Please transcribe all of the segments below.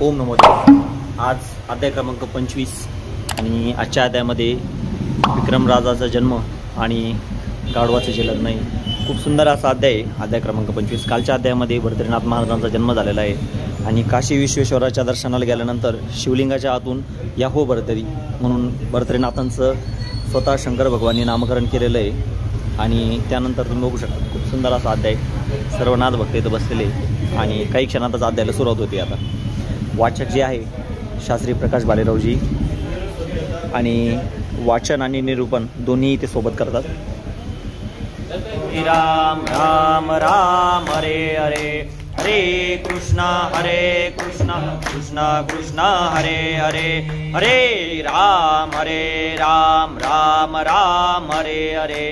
ओम नमो देवाय। आज अध्याय क्रमांक 25 आणि आजच्या अध्यायामध्ये विक्रमराजाचा जन्म आणि गाढवाचे जे लग्न आहे। खूप सुंदर असा अध्याय आहे अध्याय क्रमांक 25। कालच्या अध्यायामध्ये भरतरीनाथ महाराजांचा जन्म झालेला आहे आणि काशी विश्वेश्वराच्या दर्शनाला गेल्यानंतर शिवलिंगाच्या आतून या हो भरतरी म्हणून भरतरीनाथांचं स्वतः शंकर भगवाननी नामकरण केलेलं आहे। आणि त्यानंतर तुम्ही बघू शकता खूप सुंदर असा अध्याय, सर्व नाथ भक्त इथं बसलेले आणि काही क्षणातच अध्यायाला सुरुवात होती। आता वाचक जे आहे शास्त्री प्रकाश भालेरावजी आणि वाचन आणि निरूपण दोन्ही ते सोबत करतात। राम राम राम हरे हरे, हरे कृष्णा कृष्णा कृष्णा हरे हरे, हरे राम राम राम हरे हरे,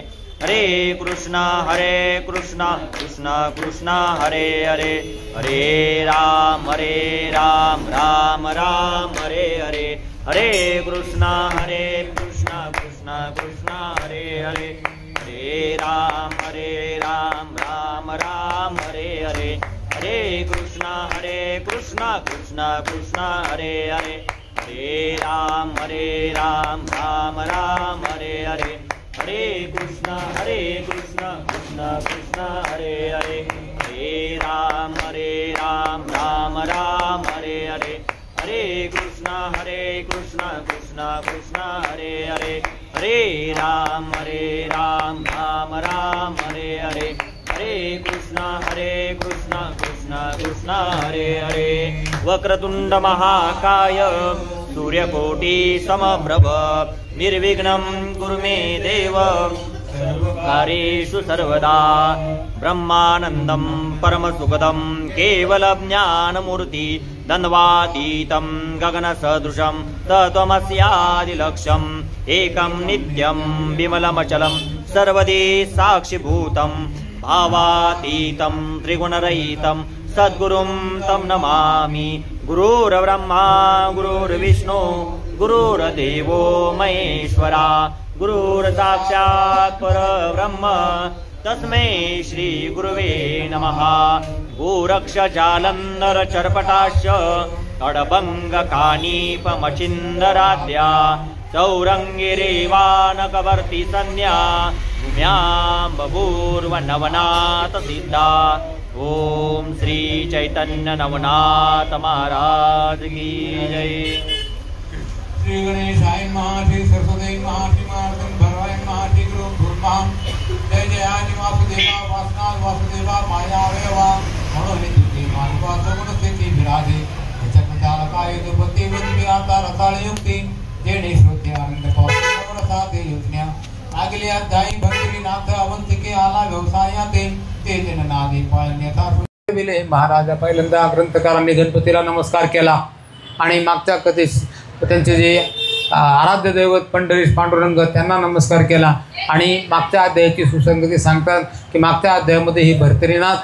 हरे कृष्णा कृष्णा कृष्णा हरे हरे, हरे राम राम हरे हरे, हरे कृष्णा कृष्णा कृष्णा हरे हरे, हरे राम राम हरे हरे, हरे कृष्णा कृष्णा कृष्णा हरे हरे, हरे राम राम हरे हरे, हरे कृष्णा कृष्णा कृष्णा हरे हरे, हरे राम राम हरे हरे, हरे कृष्णा कृष्णा कृष्णा हरे हरे, हरे राम राम हरे हरे, हरे कृष्णा कृष्णा हरे हरे। वक्रतुंड महाकाय सूर्यकोटि समप्रभ, निर्विघ्नं कुरु मे देव कार्येषु सर्वदा। ब्रह्मानन्दं परमसुखदं केवलज्ञानमूर्ति, द्वन्द्वातीतं गगनसदृशं तत्त्वमस्यादिलक्ष्यम्, एकं नित्यं विमलमचलं सर्वदि साक्षिभूतं, भावातीतं त्रिगुणरहितं सद्गुरुं तं नमामि। गुरुर्ब्रह्मा गुरुर्विष्णु गुरुर्देवो महेश्वरा, गुरुर्साक्षात् परब्रह्म तस्मै श्री गुरुवे नमः। गोरक्षजालन्धर चर्पटाश्च अडभङ्गकानीपमचिन्दराद्या, चौरङ्गिरेवानकवर्ति सन्या भूम्यां बभूर्वनवनाथ सिद्धा। ओम श्री चैतन्य नवनाथ महाराज की जय। श्री गणेशाय नमः, श्री सरस्वती नमः, श्री मार्तंड भरवाय नमः, श्री गुरु ब्रह्मा जय जय आदि वासुदेवा वासनाथ वासुदेवा मायावयवा म्हणून तुझी मानवा सगुण स्थिती विराजे, चक्रचालकाय दुर्पती विराता रसाळ युक्ती, जेणे श्रुती आनंद पावसा रसाते योजन्या नागली अध्यायी भक्तिनाथ अवंतिके आला व्यवसायाते, ते जन नादी पाळण्याचा विले। महाराजा पहिल्यांदा ग्रंथकारांनी गणपतीला नमस्कार केला आणि मागच्या कथेस त्यांचे जे आराध्य दैवत पंढरीश पांडुरंग त्यांना नमस्कार केला। आणि मागच्या अध्यायाची सुसंगती सांगतात की मागच्या अध्यायामध्ये ही भरतरीनाथ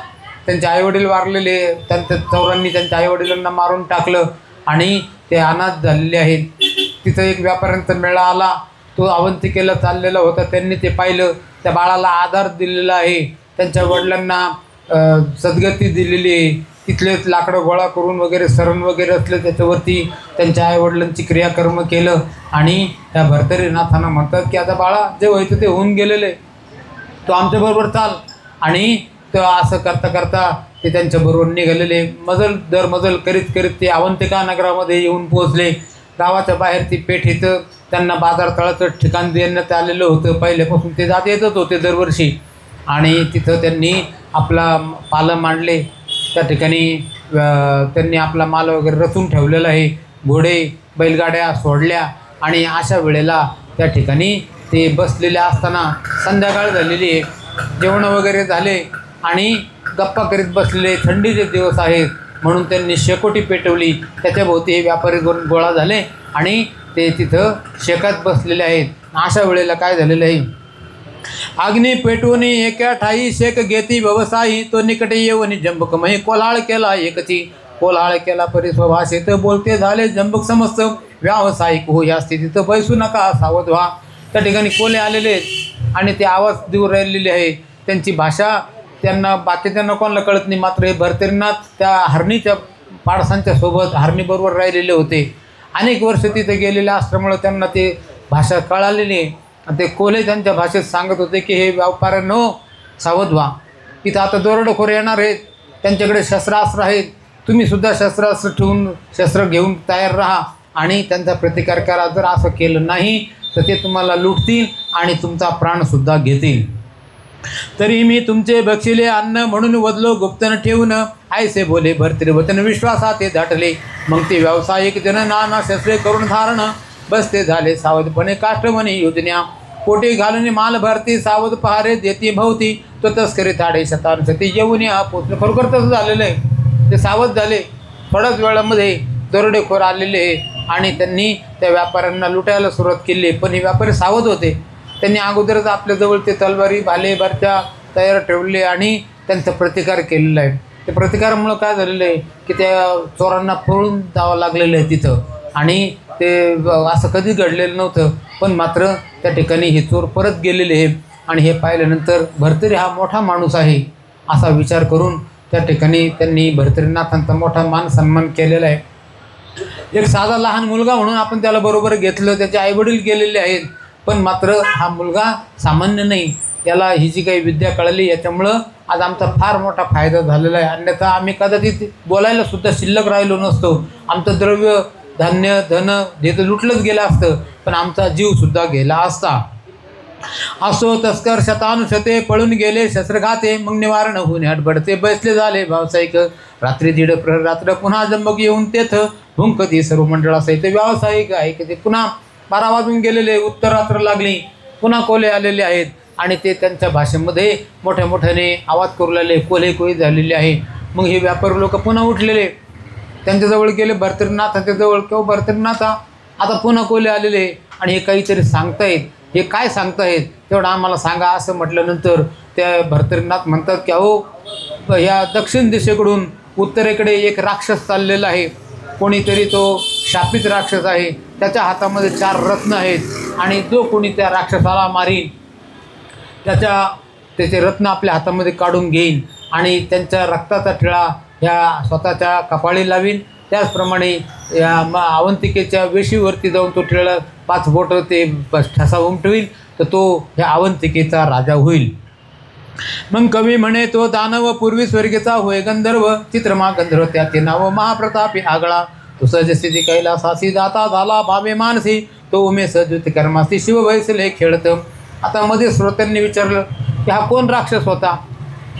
त्यांचे आईवडील वारलेले, त्यांच्या चौरांनी त्यांच्या आईवडिलांना मारून टाकलं आणि ते अनाथ झालेले आहेत। तिथं एक व्यापाऱ्यांचा मेळा आला, तो अवंतिकेला चाललेला होता, त्यांनी ते पाहिलं, त्या बाळाला आधार दिलेला आहे, त्यांच्या वडिलांना सद्गती दिलेली आहे। तिथले लाकडं गोळा करून वगैरे सरण वगैरे असलं त्याच्यावरती त्यांच्या आईवडिलांची क्रियाकर्म केलं आणि त्या भरतरीनाथांना म्हणतात की आता बाळा जे व्हायचं ते होऊन गेलेलं आहे, तो आमच्याबरोबर चाल। आणि तो असं करता करता ते त्यांच्याबरोबर निघालेले मजल दर मजल करीत करीत ते अवंतिका नगरामध्ये येऊन पोहोचले। गावाच्या बाहेर ती पेठीचं त्यांना बाजार तळाचं ठिकाण देण्यात आलेलं होतं, पहिल्यापासून ते जात येतच होते दरवर्षी। आणि तिथं त्यांनी आपला पालं मांडले, त्या ठिकाणी त्यांनी आपला माल वगैरे रचून ठेवलेला आहे, घोडे बैलगाड्या सोडल्या आणि अशा वेळेला त्या ठिकाणी ते बसलेले असताना संध्याकाळ झालेली आहे, जेवण वगैरे झाले आणि गप्पा करीत बसलेले, थंडीचे दिवस आहेत म्हणून त्यांनी शेकोटी पेटवली, त्याच्याभोवती हे व्यापारी गोळा झाले आणि ते तिथं शेकात बसलेले आहेत। अशा वेळेला काय झालेलं आहे, अग्नी पेटवून एका ठाई शेक घेती व्यवसायी, तो निकटे येऊन जंबक मही कोल्हाळ केला एकची, कोल्हाळ केला परिस्वभाषेत बोलते झाले जंबक समस्त व्यावसायिक हो, या स्थितीत बैसू नका सावध व्हा। त्या ठिकाणी कोले आलेले आणि ते आवाज देऊ राहिलेले आहे, त्यांची भाषा त्यांना बाकीच्यांना कोणाला कळत नाही, मात्र हे भरतरीनाथ त्या हरणीच्या पाडसांच्या सोबत हरणीबरोबर राहिलेले होते. अनेक वर्ष तिथे गेलेले असल्यामुळं त्यांना ते भाषा कळालेली आहे. आणि ते कोल्हे त्यांच्या भाषेत सांगत होते की हे व्यापाऱ्यांनो सावध व्हा, इथं आता दरोडेखोर येणार आहेत, त्यांच्याकडे शस्त्रास्त्र आहेत, तुम्हीसुद्धा शस्त्रास्त्र ठेवून शस्त्र घेऊन तयार राहा आणि त्यांचा प्रतिकार करा. जर असं केलं नाही तर ते तुम्हाला लुटतील आणि तुमचा प्राणसुद्धा घेतील. तरी मी तुमचे बक्षिले अन्न म्हणून वदलो गुप्तन ठेवून, ऐसे बोले भरतरी वचन विश्वासात ते दाटले. मग ते व्यावसायिक जन नाना शस्त्रे करून धारण, बसते झाले सावधपणे काष्टमणी योजन्या. पोटी घालून माल भरती सावध पहारे देती भोवती, तो तस्करी थाडे शतांशती येऊन या पोचलं. खरोखर तसं झालेलं आहे. ते सावध झाले. थोड्याच वेळामध्ये दरोडेखोर आलेले आणि त्यांनी त्या व्यापाऱ्यांना लुटायला सुरुवात केली. पण हे व्यापारी सावध होते. त्यांनी अगोदरच आपल्याजवळ ते तलवारी भाले बरच्या तयार ठेवले आणि त्यांचा प्रतिकार केलेला आहे. ते प्रतिकारामुळं काय झालेलं आहे की त्या चोरांना पळून जावं लागलेलं आहे तिथं. आणि ते असं कधीच घडलेलं नव्हतं. पण मात्र त्या ठिकाणी हे चोर परत गेलेले आहे. आणि हे पाहिल्यानंतर भरतरी हा मोठा माणूस आहे असा विचार करून त्या ठिकाणी त्यांनी भरतरीनाथांचा मोठा मान सन्मान केलेला आहे. एक साधा लहान मुलगा म्हणून आपण त्याला बरोबर घेतलं. त्याचे आईवडील गेलेले आहेत. पण मात्र हा मुलगा सामान्य नाही. याला ही जी काही विद्या कळली याच्यामुळं आज आमचा फार मोठा फायदा झालेला आहे. अन्यथा आम्ही कदाचित बोलायला सुद्धा शिल्लक राहिलो नसतो. आमचं द्रव्य धान्य धन हे तर लुटलंच गेलं असतं, पण आमचा जीवसुद्धा गेला असता. असो तस्कर शतानुशते पळून गेले शस्त्रघाते, मग निवारण होऊन हटबडते बसले झाले व्यावसायिक. रात्री दीड प्रहर रात्र पुन्हा जमग येऊन तेथ भुंकती सर्व मंडळासहित व्यावसायिक आहे की ते पुन्हा 12 वाजून गेलेले. उत्तर रात्र लागली. पुन्हा कोल्हे आलेले आहेत आणि ते त्यांच्या भाषेमध्ये मोठ्या मोठ्याने आवाज करू लागले. कोल्हे झालेले आहे. मग हे व्यापारी लोक पुन्हा उठलेले. त्यांच्याजवळ गेले भरतरीनाथाच्या जवळ किंवा भरतरीनाथा आता पुन्हा कोल्हे आलेले आणि हे काहीतरी सांगतायत. हे काय सांगतायत तेवढं आम्हाला सांगा असं म्हटल्यानंतर त्या भरतरीनाथ म्हणतात की अहो या दक्षिण दिशेकडून उत्तरेकडे एक राक्षस चाललेला आहे. कोणीतरी तो शापित राक्षस आहे. त्याच्या हातामध्ये 4 रत्न आहेत आणि जो कोणी त्या राक्षसाला मारीन त्याचे रत्न आपल्या हातामध्ये काढून घेईन आणि त्यांच्या रक्ताचा टिळा ह्या स्वतःच्या कपाळी लावीन. त्याचप्रमाणे या अवंतिकेच्या वेशीवरती जाऊन तो टिळा 5 बोटं ते ठसा उमटवील तर तो ह्या अवंतिकेचा राजा होईल. मग कवी म्हणे तो दानव पूर्वी स्वर्गीचा होय गंधर्व, चित्रमा गंधर्व त्याचे नाव महाप्रतापी आगळा. तो सहजस्थिती कैलासासी जाता झाला भावे मानसी, तो उमे सहजुती कर्मासी शिव वैसले खेळत. आता मध्ये श्रोत्यांनी विचारलं की हा कोण राक्षस होता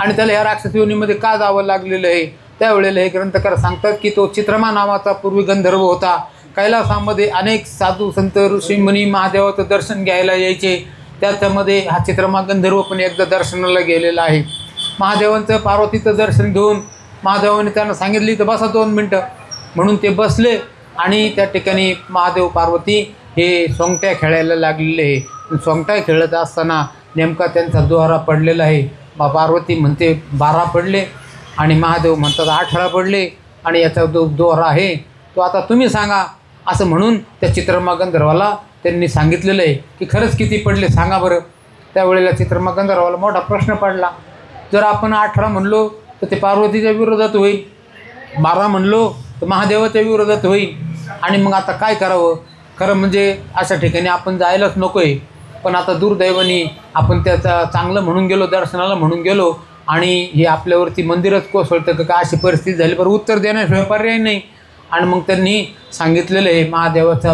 आणि त्याला ह्या राक्षस योनीमध्ये का जावं लागलेलं आहे. त्यावेळेला हे ग्रंथकार सांगतात की तो चित्रमा नावाचा पूर्वी गंधर्व होता. कैलासामध्ये अनेक साधू संत ऋषीमुनी महादेवाचं दर्शन घ्यायला यायचे. त्याच्यामध्ये हा चित्रमा गंधर्व पण एकदा दर्शनाला गेलेला आहे. महादेवांचं पार्वतीचं दर्शन घेऊन महादेवाने त्यांना सांगितली तर बसा 2 मिनटं म्हणून ते बसले आणि त्या ठिकाणी महादेव पार्वती हे सोंगट्या खेळायला लागलेले आहे. सोंगट्या खेळत असताना नेमका त्यांचा दोहरा पडलेला आहे. पार्वती म्हणते 12 पडले आणि महादेव म्हणतात 18 पडले आणि याचा जो दोहरा आहे तो आता तुम्ही सांगा असं म्हणून त्या चित्रमा गंधर्वाला त्यांनी सांगितलेलं आहे की खरंच किती पडले सांगा बरं. त्यावेळेला चित्रमा गंधर्वाला मोठा प्रश्न पडला. जर आपण 18 म्हणलो तर ते पार्वतीच्या विरोधात होईल, 12 म्हणलो तर महादेवाच्या विरोधात होईल आणि मग आता काय करावं. खरं म्हणजे अशा ठिकाणी आपण जायलाच नको आहे. पण आता दुर्दैवाने आपण त्याचा चांगलं म्हणून गेलो, दर्शनाला म्हणून गेलो आणि हे आपल्यावरती मंदिरच कोसळतं का अशी परिस्थिती झाली. बरं उत्तर देण्याशिवाय पर्याय नाही. आणि मग त्यांनी सांगितलेलं आहे महादेवाचा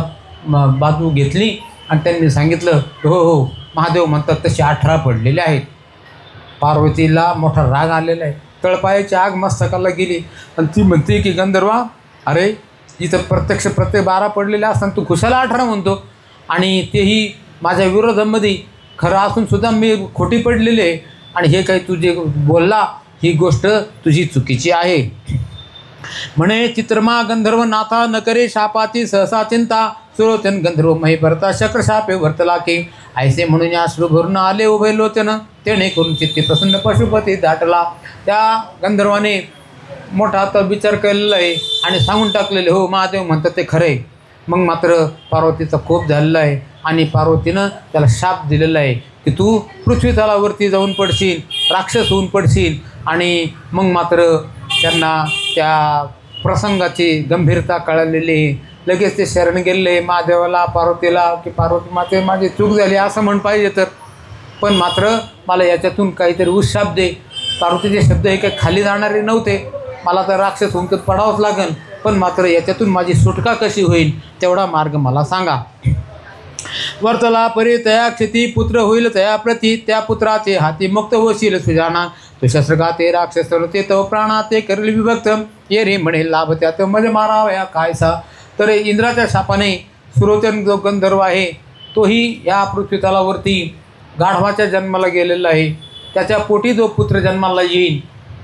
बाजू घेतली आणि त्यांनी सांगितलं हो महादेव म्हणतात तसे 18 पडलेले आहेत. पार्वतीला मोठा राग आलेला आहे. तळपायाची आग मस्तकाला गेली आणि ती म्हणते की गंधर्वा अरे इथं प्रत्येक 12 पडलेले असताना तू खुशाला 18 म्हणतो आणि तेही माझ्या विरोधामध्ये. खरं असूनसुद्धा मी खोटी पडलेली आहे आणि हे काही तुझे बोलला ही गोष्ट तुझी चुकीची आहे. म्हणे चित्रमा गंधर्व नाथा न करे शापाती सहसा चिंता, सुरोचन गंधर्व मही भरता शक्र शापे वर्तला की. ऐसे म्हणून अश्रू भरून आले उभय लोचन, तेणे करून चित्ती प्रसन्न पशुपती दाटला. त्या गंधर्वाने मोठा आता विचार केलेला आहे आणि सांगून टाकलेले हो महादेव म्हणतात ते खरं आहे. मग मात्र पार्वतीचा कोप झालेला आहे आणि पार्वतीनं त्याला शाप दिलेला आहे की तू पृथ्वी तलावरती जाऊन पडशील, राक्षस होऊन पडशील. आणि मग मात्र त्यांना त्या प्रसंगाची गंभीरता कळलेली आहे. लगेच ते शरण गेले महादेवाला, पार्वतीला, की पार्वती माते माझी चूक झाली असं म्हण पाहिजे तर, पण मात्र मला याच्यातून काहीतरी उशाप दे. पार्वतीचे शब्द हे काही खाली जाणारे नव्हते, मला तर राक्षस हुंकत पडावंच लागेल, पण मात्र याच्यातून माझी सुटका कशी होईल तेवढा मार्ग मला सांगा. वर्तला परी तया क्षती पुत्र होईल तया प्रती, त्या पुत्राचे हाती मुक्त होशील सुजाना. तो शस्त्रघाते राक्षस ते तव प्राणा ते करेल विभक्त, ये रे म्हणे लाभ त्यात मज मारावया कायसा. तर इंद्राच्या शापाने सुरोचन जो गंधर्व आहे तोही या पृथ्वीतलावरती गाढवाच्या जन्माला गेलेला आहे. त्याच्या पोटी जो पुत्र जन्माला येईल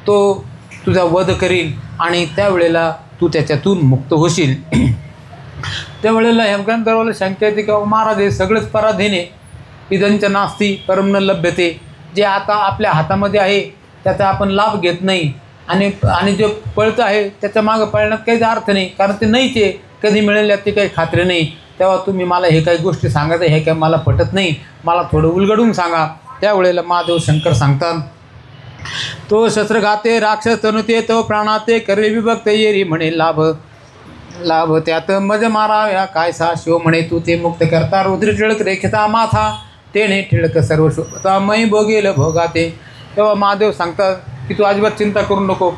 तो तुझा वध करील आणि त्यावेळेला तू त्याच्यातून मुक्त होशील. त्यावेळेला गंधर्वाला शंका येते की महाराज हे सगळंच पराधीने इदंच नास्ती परम न लभ्यते. जे आता आपल्या हातामध्ये आहे त्याचा आपण लाभ घेत नाही आणि जे पळतं आहे त्याच्या मागं पळण्यात काहीच अर्थ नाही, कारण ते नाहीच आहे, कधी मिळेल याची काही खात्री नाही. तेव्हा तुम्ही मला हे काही गोष्टी सांगायचं हे काय मला पटत नाही, मला थोडं उलगडून सांगा. त्यावेळेला महादेव शंकर सांगतात, तो शस्त्रघाते राक्षस तनुते तो प्राणाते करे विभक्त, ये रे म्हणे लाभ लाभ त्यात मज माराव्या कायसा. शिव म्हणे तू ते मुक्त करता रुद्र टिळक रेखिता माथा, तेने टिळक सर्व शोभता मै भोगेल भोगाते. तेव्हा महादेव सांगतात की तू अजिबात चिंता करू नको,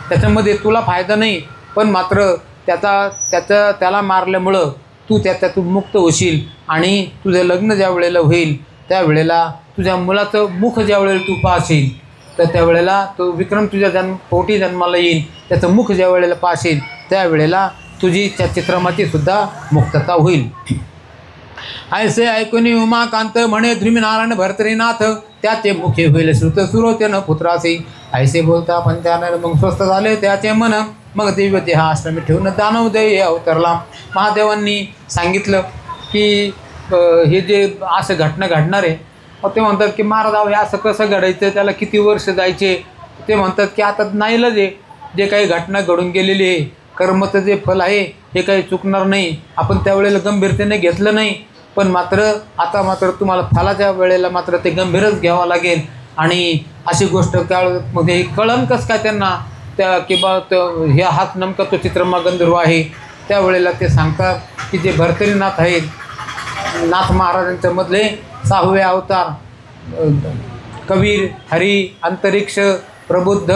त्याच्यामध्ये तुला फायदा नाही, पण मात्र त्याला मारल्यामुळं तू त्यातून मुक्त होशील आणि तुझं लग्न ज्या वेळेला होईल त्यावेळेला तुझ्या मुलाचं मुख ज्या वेळेला तू पाहशील तर त्यावेळेला तो विक्रम तुझ्या पोटी जन्माला येईल, त्याचं मुख ज्या वेळेला पाहशील त्यावेळेला तुझी त्या चित्रमाची सुद्धा मुक्तता होईल. ऐसे ऐकून उमाकांत म्हणे ध्रुमीनारायण भर्तरीनाथ, त्याचे मुखे होईल श्रुत सुरोचन पुत्रासी. ऐसे बोलता पंचानन मग स्वस्थ झाले त्याचे मन, मग दिव्य देहा आश्रमी ठेवून दानवदेय अवतरला. महादेवांनी सांगितलं की हे जे असं घटना घडणार आहे. ते म्हणतात की महाराज हे असं कसं घडायचं, त्याला किती वर्ष जायचे. ते म्हणतात की आता नाईलाज आहे, जे काही घटना घडून गेलेली आहे कर्मचं जे फल आहे हे काही चुकणार नाही. आपण त्यावेळेला गंभीरतेने घेतलं नाही, पण मात्र आता मात्र तुम्हाला फलाच्या वेळेला मात्र ते गंभीरच घ्यावं लागेल. आणि अशी गोष्ट त्यामध्ये कळण कसं काय त्यांना त्या किंवा ह्या हात नेमका तो चित्रमा गंधर्व आहे. त्यावेळेला ते सांगतात की जे भर्तरीनाथ आहेत, नाथ महाराजांच्या मधले 6वे अवतार कबीर, हरी, अंतरिक्ष, प्रबुद्ध,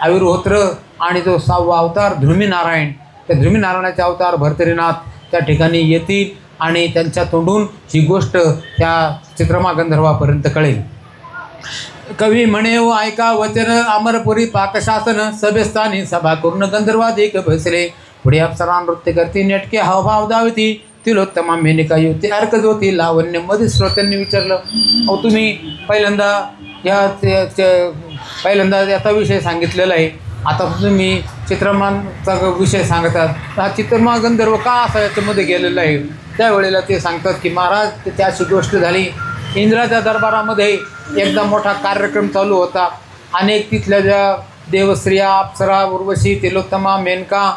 आयुर्होत्र आणि जो 6वा अवतार ध्रुमीनारायण, त्या ध्रुमीनारायणाचे अवतार भर्तरीनाथ त्या ठिकाणी येतील आणि त्यांच्या तोंडून ही गोष्ट त्या चित्रमा गंधर्वापर्यंत कळेल. कवी म्हणे हो ऐका वचन अमरपुरी पाकशासन, सभेस्थानी सभा करून गंधर्वाधिक बसले. पुढे अप्सरा नृत्य करती नेटके हावभाव दावती, तिलोत्तमा मेनिका युती अर्कज होती लावण्य. मध्ये श्रोत्यांनी विचारलं अहो तुम्ही पहिल्यांदा याचा विषय सांगितलेला आहे, आता तुम्ही चित्रमाचा विषय सांगतात, हा चित्रमा गंधर्व का असा याच्यामध्ये गेलेला आहे. त्यावेळेला ते सांगतात की महाराज त्याची गोष्ट झाली. इंद्राच्या दरबारामध्ये एकदा मोठा कार्यक्रम चालू होता. अनेक तिथल्या ज्या देवस्त्रिया, अप्सरा, उर्वशी, तिलोत्तमा, मेनका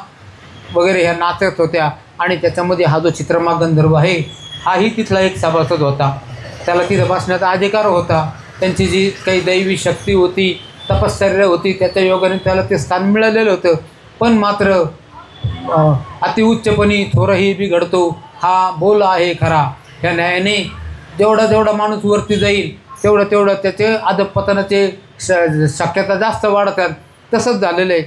वगैरे ह्या नाचत होत्या आणि त्याच्यामध्ये हा जो चित्रमा गंधर्व आहे हाही तिथला एक सभासद होता. त्याला तिथं बसण्याचा अधिकार होता. त्यांची जी काही दैवी शक्ती होती, तपश्चर्या होती, त्याच्या योगाने त्याला ते स्थान मिळालेलं होतं. पण मात्र अतिउच्चपणी थोरही बिघडतो हा बोल आहे खरा. ह्या न्यायाने जेवढा माणूस वरती जाईल तेवढं त्याचे अधपतनाचे शक्यता जास्त वाढतात. तसंच झालेलं आहे.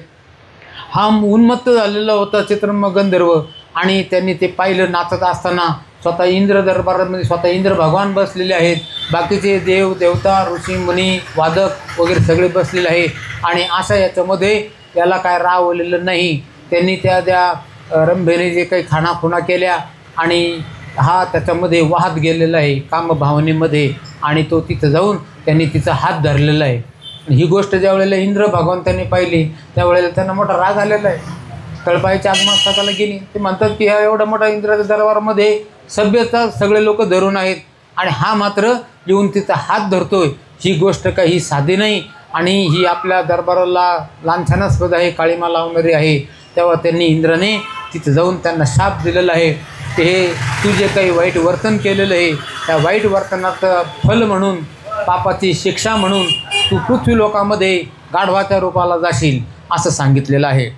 हा उन्मत्त झालेला होता चित्रमा गंधर्व आणि त्यांनी ते पाहिलं नाचत असताना. स्वतः इंद्र दरबारामध्ये स्वतः इंद्र भगवान बसलेले आहेत, बाकीचे देव देवता ऋषी मुनी वादक वगैरे सगळे बसलेले आहे. आणि अशा याच्यामध्ये याला काय रावलेलं नाही. त्यांनी त्या रंभेने जे काही खाणाखुणा केल्या आणि हा त्याच्यामध्ये वाहत गेलेला आहे कामभावनेमध्ये आणि तो तिथं जाऊन त्यांनी तिचा हात धरलेला आहे. ही गोष्ट ज्या वेळेला इंद्र भगवंतांनी पाहिली त्यावेळेला त्यांना मोठा राग आलेला आहे. तळपायच्या आगमस्तकाला गेली. ते म्हणतात की ह्या एवढा मोठा इंद्राच्या दरबारामध्ये सभ्यता सगळे लोक धरून आहेत आणि हा मात्र येऊन तिचा हात धरतोय. ही गोष्ट काही साधी नाही आणि ही आपल्या दरबाराला लांछनास्पद आहे, काळीमा लावणारी आहे. तेव्हा त्यांनी इंद्राने तिथं जाऊन त्यांना शाप दिलेला आहे की हे तू जे काही वाईट वर्तन केलेलं आहे त्या वाईट वर्तनाचं फल म्हणून, पापाची शिक्षा म्हणून तू पृथ्वी लोकामध्ये गाढवाच्या रूपाला जाशील असं सांगितलेलं आहे.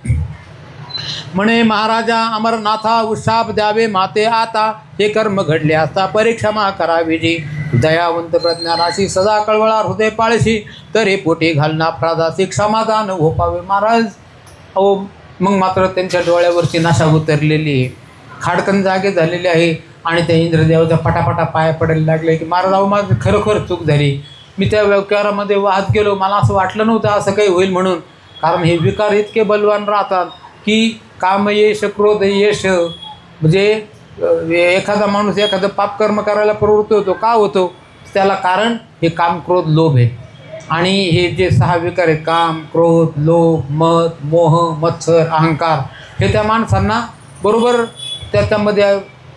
म्हणे महाराजा अमरनाथा उशाप द्यावे माते आता, हे कर्म घडले असता परिक्षमा करावी जी. दयावंत प्रज्ञानाशी सदा कळवळा हृदय पाळशी, तर हे पोटी घालना प्रादासी क्षमादान हो पावे. महाराज अहो मग मात्र त्यांच्या डोळ्यावरची नशा उतरलेली आहे, खाडकन जागे झालेले आहे आणि त्या इंद्रदेवाच्या पटापटा पाया पडायला लागले की महाराज अहो माझं खरोखर चूक झाली, मी त्या विकारामध्ये वाहत गेलो, मला असं वाटलं नव्हतं असं काही होईल म्हणून. कारण हे विकार इतके बलवान राहतात की काम यश क्रोध यश, म्हणजे एखादा माणूस एखादं पापकर्म करायला प्रवृत्त होतो, का होतो त्याला कारण हे काम क्रोध लोभ आहे. आणि हे जे 6 विकार आहेत काम क्रोध लोभ मद मोह मत्सर अहंकार, हे त्या माणसांना बरोबर त्याच्यामध्ये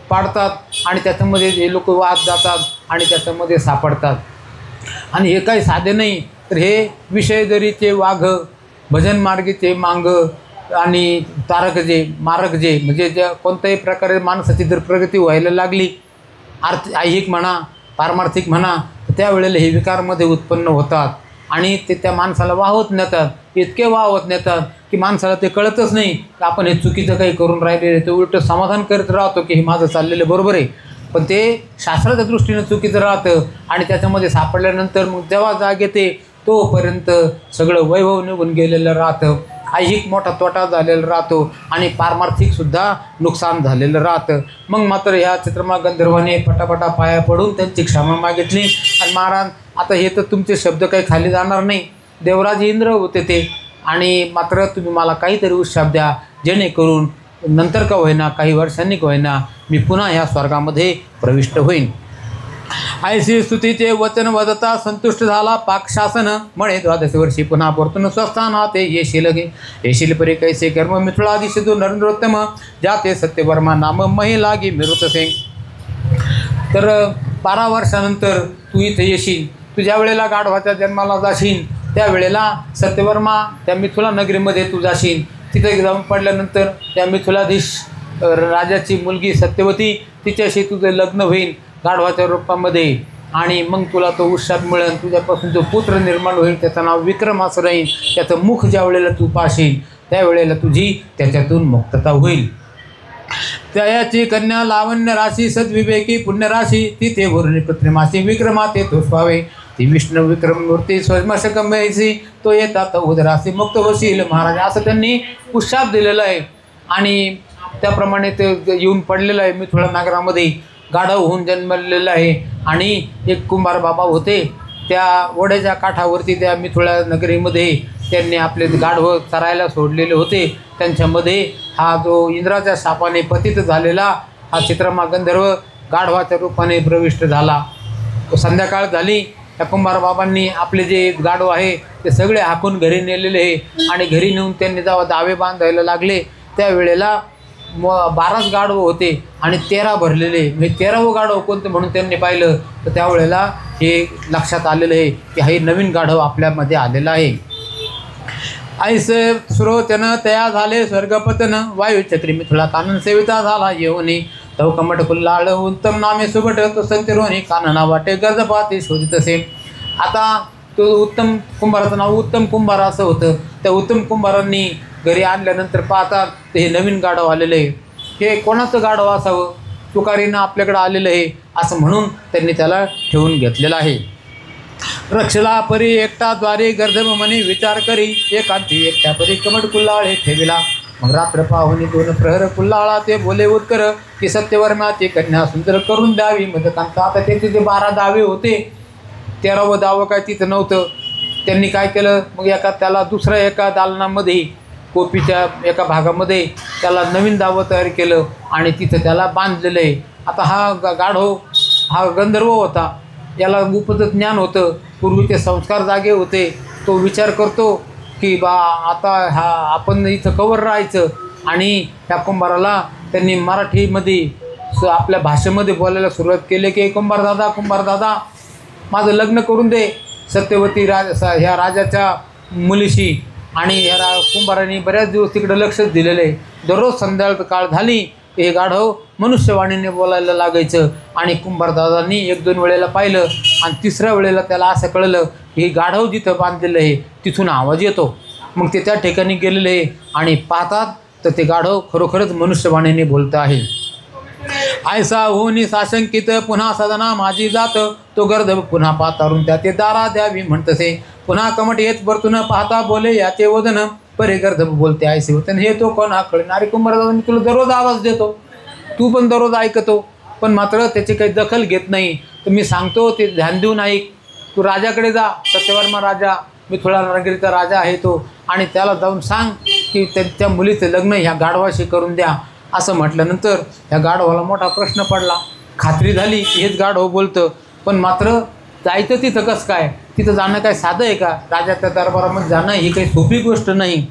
पाडतात आणि त्याच्यामध्ये हे लोक वाद जातात आणि त्याच्यामध्ये सापडतात. आणि हे काही साधे नाही, तर हे विषय जरीचे वाघ भजन मार्गीचे मांग आणि तारक जे मारक जे, म्हणजे ज्या कोणत्याही प्रकारे माणसाची जर प्रगती व्हायला लागली ऐहिक म्हणा पारमार्थिक म्हणा, तर त्यावेळेला हे विकारमध्ये उत्पन्न होतात आणि ते त्या माणसाला वाहवत नेतात, इतके वाहवत नेतात की माणसाला ते कळतच नाही की आपण हे चुकीचं काही करून राहिलेलं, ते उलटं समाधान करत राहतो की हे माझं चाललेलं बरोबर आहे, पण ते शास्त्राच्या दृष्टीनं चुकीचं राहतं. आणि त्याच्यामध्ये सापडल्यानंतर मग जेव्हा जाग येते तोपर्यंत सगळं वैभव निघून गेलेलं राहतं, ऐहिक मोठा तोटा झालेला राहतो आणि पारमार्थिकसुद्धा नुकसान झालेलं राहतं. मग मात्र ह्या चित्रमा गंधर्वाने पटापटा पाया पडून त्यांची क्षमा मागितली. आणि महाराज आता हे तर तुमचे शब्द काही खाली जाणार नाही, देवराज इंद्र होते ते, आणि मात्र तुम्ही मला काहीतरी उत्शाप द्या जेणेकरून नंतर का होईना काही वर्षांनी का होईना मी पुन्हा ह्या स्वर्गामध्ये प्रविष्ट होईन. ऐशी स्तुतीचे वचन वदता संतुष्ट झाला पाकशासन, म्हणे 12 वर्षी पुन्हा परतून स्वस्थाना ते येशील गे. येशील परी कैसे कर्म मिथुळादी सिद्धू नरेंद्रोत्तम, जाते सत्यवर्मा नाम महिला गी मिरुतसे. तर 12 वर्षानंतर तू इथे येशील, तू ज्या वेळेला गाढवाच्या जन्माला जाशील त्यावेळेला सत्यवर्मा त्या मिथुला नगरीमध्ये तू जाशील. तिथे जाऊन पडल्यानंतर त्या मिथुलाधीश राजाची मुलगी सत्यवती तिच्याशी तुझं लग्न होईल गाढवाच्या रूपामध्ये, आणि मग तुला तो उत्साह मिळेल, तुझ्यापासून जो पुत्र निर्माण होईल त्याचं नाव विक्रम असं राहील. त्याचं मुख ज्या वेळेला तू पाशील त्यावेळेला तुझी त्याच्यातून मुक्तता होईल. त्याची कन्या लावण्य राशी सद्विवेकी पुण्यराशी, तिथे वरुणी कृत्रिमाशी विक्रमाते तो स्वावे. ती विष्णू विक्रम मूर्ती स्वमशकमयसी, तो येतात उदराशी मुक्त होशील. महाराज असं त्यांनी उत्साह दिलेला आहे आणि त्याप्रमाणे ते येऊन पडलेलं आहे मिथुळा नगरामध्ये, गाढव होऊन जन्मलेलं आहे. आणि एक कुंभार बाबा होते, त्या ओढ्याच्या काठावरती त्या मिथुळा नगरीमध्ये त्यांनी आपले गाढव चरायला सोडलेले होते. त्यांच्यामध्ये हा जो इंद्राच्या शापाने पतित झालेला हा चित्रमा गंधर्व गाढवाच्या रूपाने प्रविष्ट झाला. संध्याकाळ झाली, त्या कुंभार बाबांनी आपले जे गाढव आहे ते सगळे हाकून घरी नेलेले आहे आणि घरी नेऊन त्यांनी जेव्हा दावे बांधायला लागले त्यावेळेला 12च गाढव होते आणि 13 भरलेले, म्हणजे 13वं गाढव कोणतं म्हणून त्यांनी पाहिलं तर त्यावेळेला हे लक्षात आलेलं आहे की हे नवीन गाढव आपल्यामध्ये आलेलं आहे. ऐसे सुरोचन तया झाले स्वर्गपतन, वायू छत्री मिथुला कानन सेविता झाला येऊनी. तव कमट कुल्लाळ उत्तम नामे सुबट, तो संतिरोनी कानना वाटे गजपाती शोधित असे. आता तो उत्तम कुंभाराचं नाव उत्तम कुंभार असं होतं. त्या उत्तम कुंभारांनी घरी आणल्यानंतर पाहतात ते हे नवीन गाढव आलेलं आहे. हे कोणाचं गाढव असावं, तुकारीनं आपल्याकडं आलेलं आहे असं म्हणून त्यांनी त्याला ठेवून घेतलेलं आहे. रक्षला परी एकटा द्वारे गर्धम मनी विचार करी, एकांती एकट्या परी कमट कुल्लाळ हे ठेविला. मग रात्र पाहुणी 2 प्रहर कुल्लाळा ते बोले उत्कर, की सत्यवर्मा ती कन्या सुंदर करून द्यावी मदकांता. आता त्याचे जे 12 दावे होते, 13वं दावं काय तिथं नव्हतं. त्यांनी काय केलं, मग त्याला दुसऱ्या एका दालनामध्ये कोपीच्या एका भागामध्ये त्याला नवीन दावं तयार केलं आणि तिथं त्याला बांधलेलं आहे. आता हा गाढव हा गंधर्व होता, याला उपजत ज्ञान होतं, पूर्वीचे संस्कार जागे होते. तो विचार करतो की बा आता आपण इथं कवर राहायचं. आणि त्या कुंभाराला त्यांनी मराठीमध्ये आपल्या भाषेमध्ये बोलायला सुरुवात केली की कुंभार दादा माझं लग्न करून दे सत्यवती ह्या राजाच्या मुलीशी. आणि ह्या कुंभारांनी बऱ्याच दिवस तिकडं लक्षच दिलेलं आहे. दररोज संध्याकाळ काळ झाली की हे गाढव मनुष्यवाणीने बोलायला लागायचं. आणि कुंभारदादांनी 1-2 वेळेला पाहिलं आणि 3ऱ्या वेळेला त्याला असं कळलं की हे गाढव जिथं बांधलेलं आहे तिथून आवाज येतो. मग ते त्या ठिकाणी गेलेले आहे आणि पाहतात तर ते गाढव खरोखरच मनुष्यवाणीने बोलत आहे. ऐसा होनी साशंकित पुन्हा सदना माझी जात, तो गर्दभ पुन्हा पातारून त्याचे दारा द्यावी म्हणतसे. पुन्हा कमट येत परतून पाहता बोले याचे वदन, परे गर्दभ बोलते ऐसे वचन हे तो कोणा कळणारे. कुंभारदादा मी तुला दररोज आवाज देतो, तू पण दररोज ऐकतो, पण मात्र त्याची काही दखल घेत नाही. तर मी सांगतो ते ध्यान देऊन ऐक. तू राजाकडे जा, सत्यवर्मा राजा, मिथिळा नगरीचा राजा आहे तो, आणि त्याला जाऊन सांग की त्या मुलीचं लग्न ह्या गाढवाशी करून द्या. असं म्हटल्यानंतर ह्या गाढवाला मोठा प्रश्न पडला. खात्री झाली की हेच गाढव बोलतं, पण मात्र जायचं तिथं कसं काय? तिथं जाणं काय साधं आहे का? राजाच्या दरबारामध्ये जाणं ही काही सोपी गोष्ट नाही.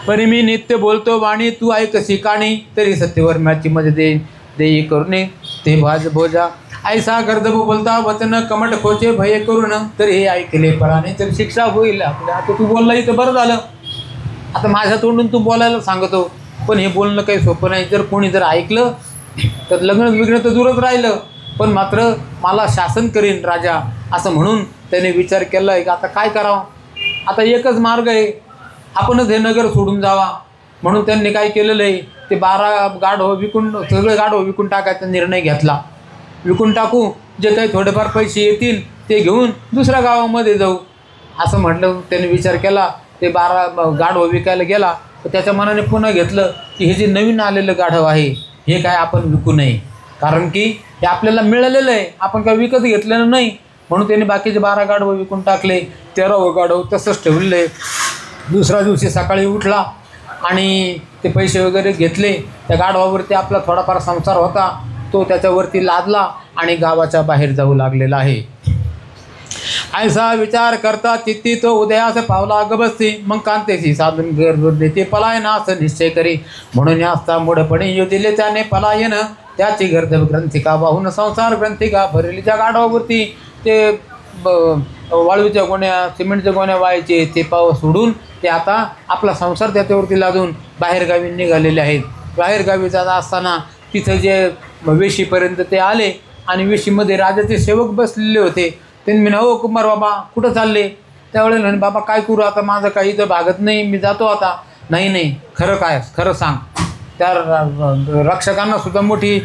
परी मी नित्य बोलतो वाणी, तू ऐकशी काणी, तरी सत्यवर्म्याची मध्ये देई करुणे ते भाज भोजा. ऐसा गर्दभ बोलता वचन कमट खोचे भय करून, तरी हे ऐकले पराने तर शिक्षा होईल आपल्या. आता तू बोलला इथं बरं झालं, आता माझ्या तोंडून तू बोलायला सांगतो, पण हे बोलणं काही सोपं नाही. जर कोणी जर ऐकलं तर लग्न बिग्न तर दूरच राहिलं, पण मात्र मला शासन करीन राजा. असं म्हणून त्याने विचार केला आहे की आता काय करावं. आता एकच मार्ग आहे, आपणच हे नगर सोडून जावा. म्हणून त्यांनी काय केलेलं आहे, ते 12 गाढव विकून, सगळे गाढव विकून टाकायचा निर्णय घेतला. विकून टाकू, जे काही थोडेफार पैसे येतील ते घेऊन दुसऱ्या गावामध्ये जाऊ असं म्हटलं. त्याने विचार केला. ते 12 गाढव विकायला गेला, तर त्याच्या मनाने पुन्हा घेतलं की हे जे नवीन आलेलं गाढव आहे हे काय आपण विकू नये, कारण की हे आपल्याला मिळालेलं आहे, आपण काय विकत घेतलेलं नाही. म्हणून त्यांनी बाकीचे 12 गाढव विकून टाकले. 13वं गाढव तसंच ठेवलेलं आहे. दुसऱ्या दिवशी सकाळी उठला आणि ते पैसे वगैरे घेतले. त्या गाढवावरती आपला थोडाफार संसार होता तो त्याच्यावरती लादला आणि गावाच्या बाहेर जाऊ लागलेला आहे. ऐसा विचार करता चित्ती तो उदयास पावला अगबसती, मग कांतेशी साधून गर्भ देते पलायन असं निश्चय करी. म्हणून असता मोडपणे यो दिले त्याने पलायन, त्याची गर्दभ ग्रंथिका वाहून संसार ग्रंथिका भरली. त्या गाढवावरती ते वाळूच्या गोण्या, सिमेंटच्या गोण्या व्हायचे, ते पाव सोडून ते आता आपला संसार त्याच्यावरती लादून बाहेरगावी निघालेले आहेत. बाहेरगावी जात असताना तिथं जे वेशीपर्यंत ते आले आणि वेशीमध्ये राजाचे सेवक बसलेले होते. त्यांनी म्हणा, हो कुमार बाबा कुठं चालले? त्यावेळेला म्हणे, बाबा काय करू आता, माझं काही इथं भागत नाही, मी जातो आता. नाही नाही, खरं काय, खरं सांग. त्या रक्षकांना सुद्धा मोठी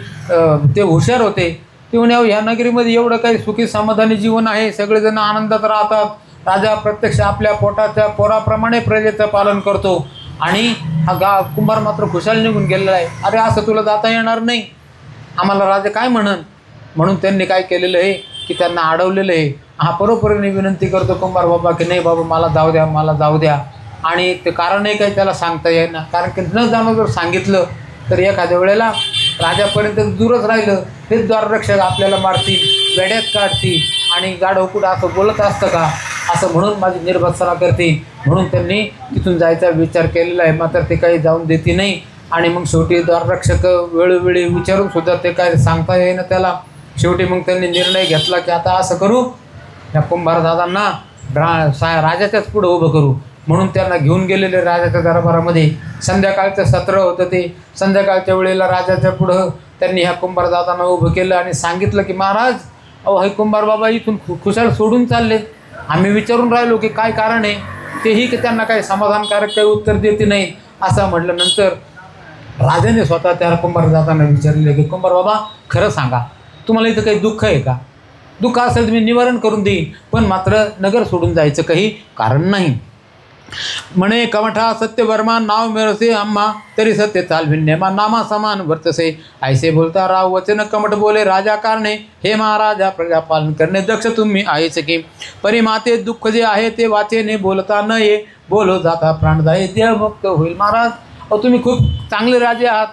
ते हुशार होते. ते म्हणे, ह्या नगरीमध्ये एवढं काही सुखी समाधानी जीवन आहे, सगळेजण आनंदात राहतात. राजा प्रत्यक्ष आपल्या पोटाच्या पोराप्रमाणे प्रजेचं पालन करतो आणि हा कुंभार मात्र खुशाल निघून गेलेला आहे. अरे असं तुला जाता येणार नाही, आम्हाला राजा काय म्हणन. म्हणून त्यांनी काय केलेलं आहे की त्यांना अडवलेलं आहे. हा परोपरीने विनंती करतो कुंभार बाबा की नाही बाबा मला जाऊ द्या, मला जाऊ द्या. आणि ते कारणही काही त्याला सांगता येईना, कारण की न जाणं जर सांगितलं तर एखाद्या वेळेला राजापर्यंत दूरच राहिलं हेच द्वाररक्षक आपल्याला मारतील, वेड्यात काढतील आणि गाढव कुठं असं बोलत असतं का असं म्हणून माझी निर्भत्सना करते. म्हणून त्यांनी तिथून जायचा विचार केलेला आहे, मात्र ते काही जाऊन देते नाही. आणि मग शेवटी द्वाररक्षक वेळोवेळी विचारून सुद्धा ते काय सांगता येईना त्याला. शेवटी मग त्यांनी निर्णय घेतला की आता असं करू, या कुंभारदादांना राजाच्याच पुढं उभं करू. म्हणून त्यांना घेऊन गेलेले राजाच्या दरबारामध्ये. संध्याकाळचं सत्र होतं ते. संध्याकाळच्या वेळेला राजाच्या पुढं त्यांनी ह्या कुंभारदादांना उभं केलं आणि सांगितलं की महाराज, अहो हे कुंभार बाबा इथून खुशाल सोडून चालले. आम्ही विचारून राहिलो की काय कारण आहे, तेही की त्यांना काही समाधानकारक काही उत्तर देते नाही. असं म्हटल्यानंतर राजाने स्वतः त्या कुंभारदादांना विचारले की कुंभार बाबा खरं सांगा, तुम्हाला इथं काही दुःख आहे का? दुःख असेल तर मी निवारण करून देईन, पण मात्र नगर सोडून जायचं काही कारण नाही. म्हणे कमठा सत्यवर्मा नाव मिळसे आम्हा, तरी सत्य चालविण्यमा नामा समान वर्तसे. ऐसे बोलता राव वचन कमट बोले राजा कारणे, हे महाराजा प्रजा पालन करणे दक्ष तुम्ही आहेच की. परिमाते दुःख जे आहे ते वाचेने बोलता न ये, बोलो जाता प्राणदायी देहमुक्त होईल. महाराज अहो तुम्ही खूप चांगले राजे आहात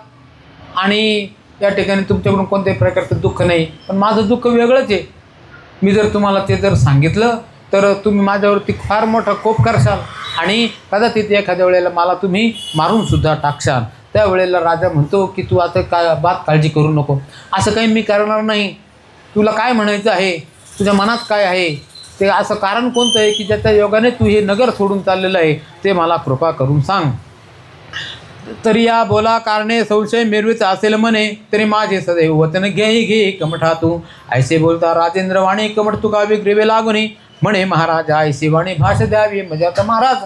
आणि या ठिकाणी तुमच्याकडून कोणत्याही प्रकारचं दुःख नाही, पण माझं दुःख वेगळंच आहे. मी जर तुम्हाला ते जर सांगितलं तर तुम्ही माझ्यावरती फार मोठा कोप करशाल आणि कदाचित एखाद्या वेळेला मला तुम्ही मारूनसुद्धा टाकशाल. त्यावेळेला राजा म्हणतो की तू आता काय बात काळजी करू नको, असं काही मी करणार नाही. तुला काय म्हणायचं आहे, तुझ्या मनात काय आहे, ते असं कारण कोणतं आहे की ज्याच्या योगाने तू हे नगर सोडून चाललेलं आहे ते मला कृपा करून सांग. तरी या बोला कारणे संशय मिरवीचा असेल म्हणे, तरी माझे सदैव वचन घे कमठा तू. ऐसे बोलता राजेंद्र वाणी कमठ तुकावी ग्रीवे लागुनी, म्हणे महाराज ऐशी वाणी भाष द्यावी. म्हणजे आता महाराज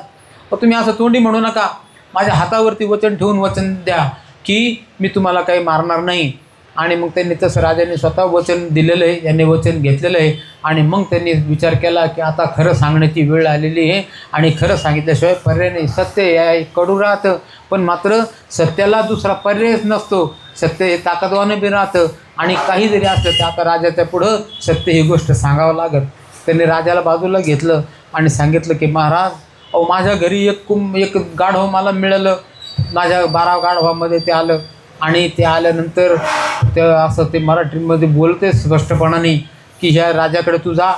तुम्ही असं तोंडी म्हणू नका, माझ्या हातावरती वचन ठेवून वचन द्या की मी तुम्हाला काही मारणार नाही. आणि मग त्यांनी तसं राजाने स्वतः वचन दिलेलं आहे, यांनी वचन घेतलेलं आहे. आणि मग त्यांनी विचार केला की आता खरं सांगण्याची वेळ आलेली आहे आणि खरं सांगितल्याशिवाय पर्याय नाही. सत्य या कडू राहतं, पण मात्र सत्याला दुसरा पर्यायच नसतो. सत्य हे ताकदवानं बी राहतं आणि काही जरी असलं तर आता राजाच्या पुढं सत्य ही गोष्ट सांगावं लागत. त्यांनी राजाला बाजूला घेतलं आणि सांगितलं की महाराज, अहो माझ्या घरी एक गाढव मला मिळालं. माझ्या 12 गाढवामध्ये ते आलं आणि ते आल्यानंतर ते असं ते मराठीमध्ये बोलते स्पष्टपणाने की ह्या राजाकडे तू जा,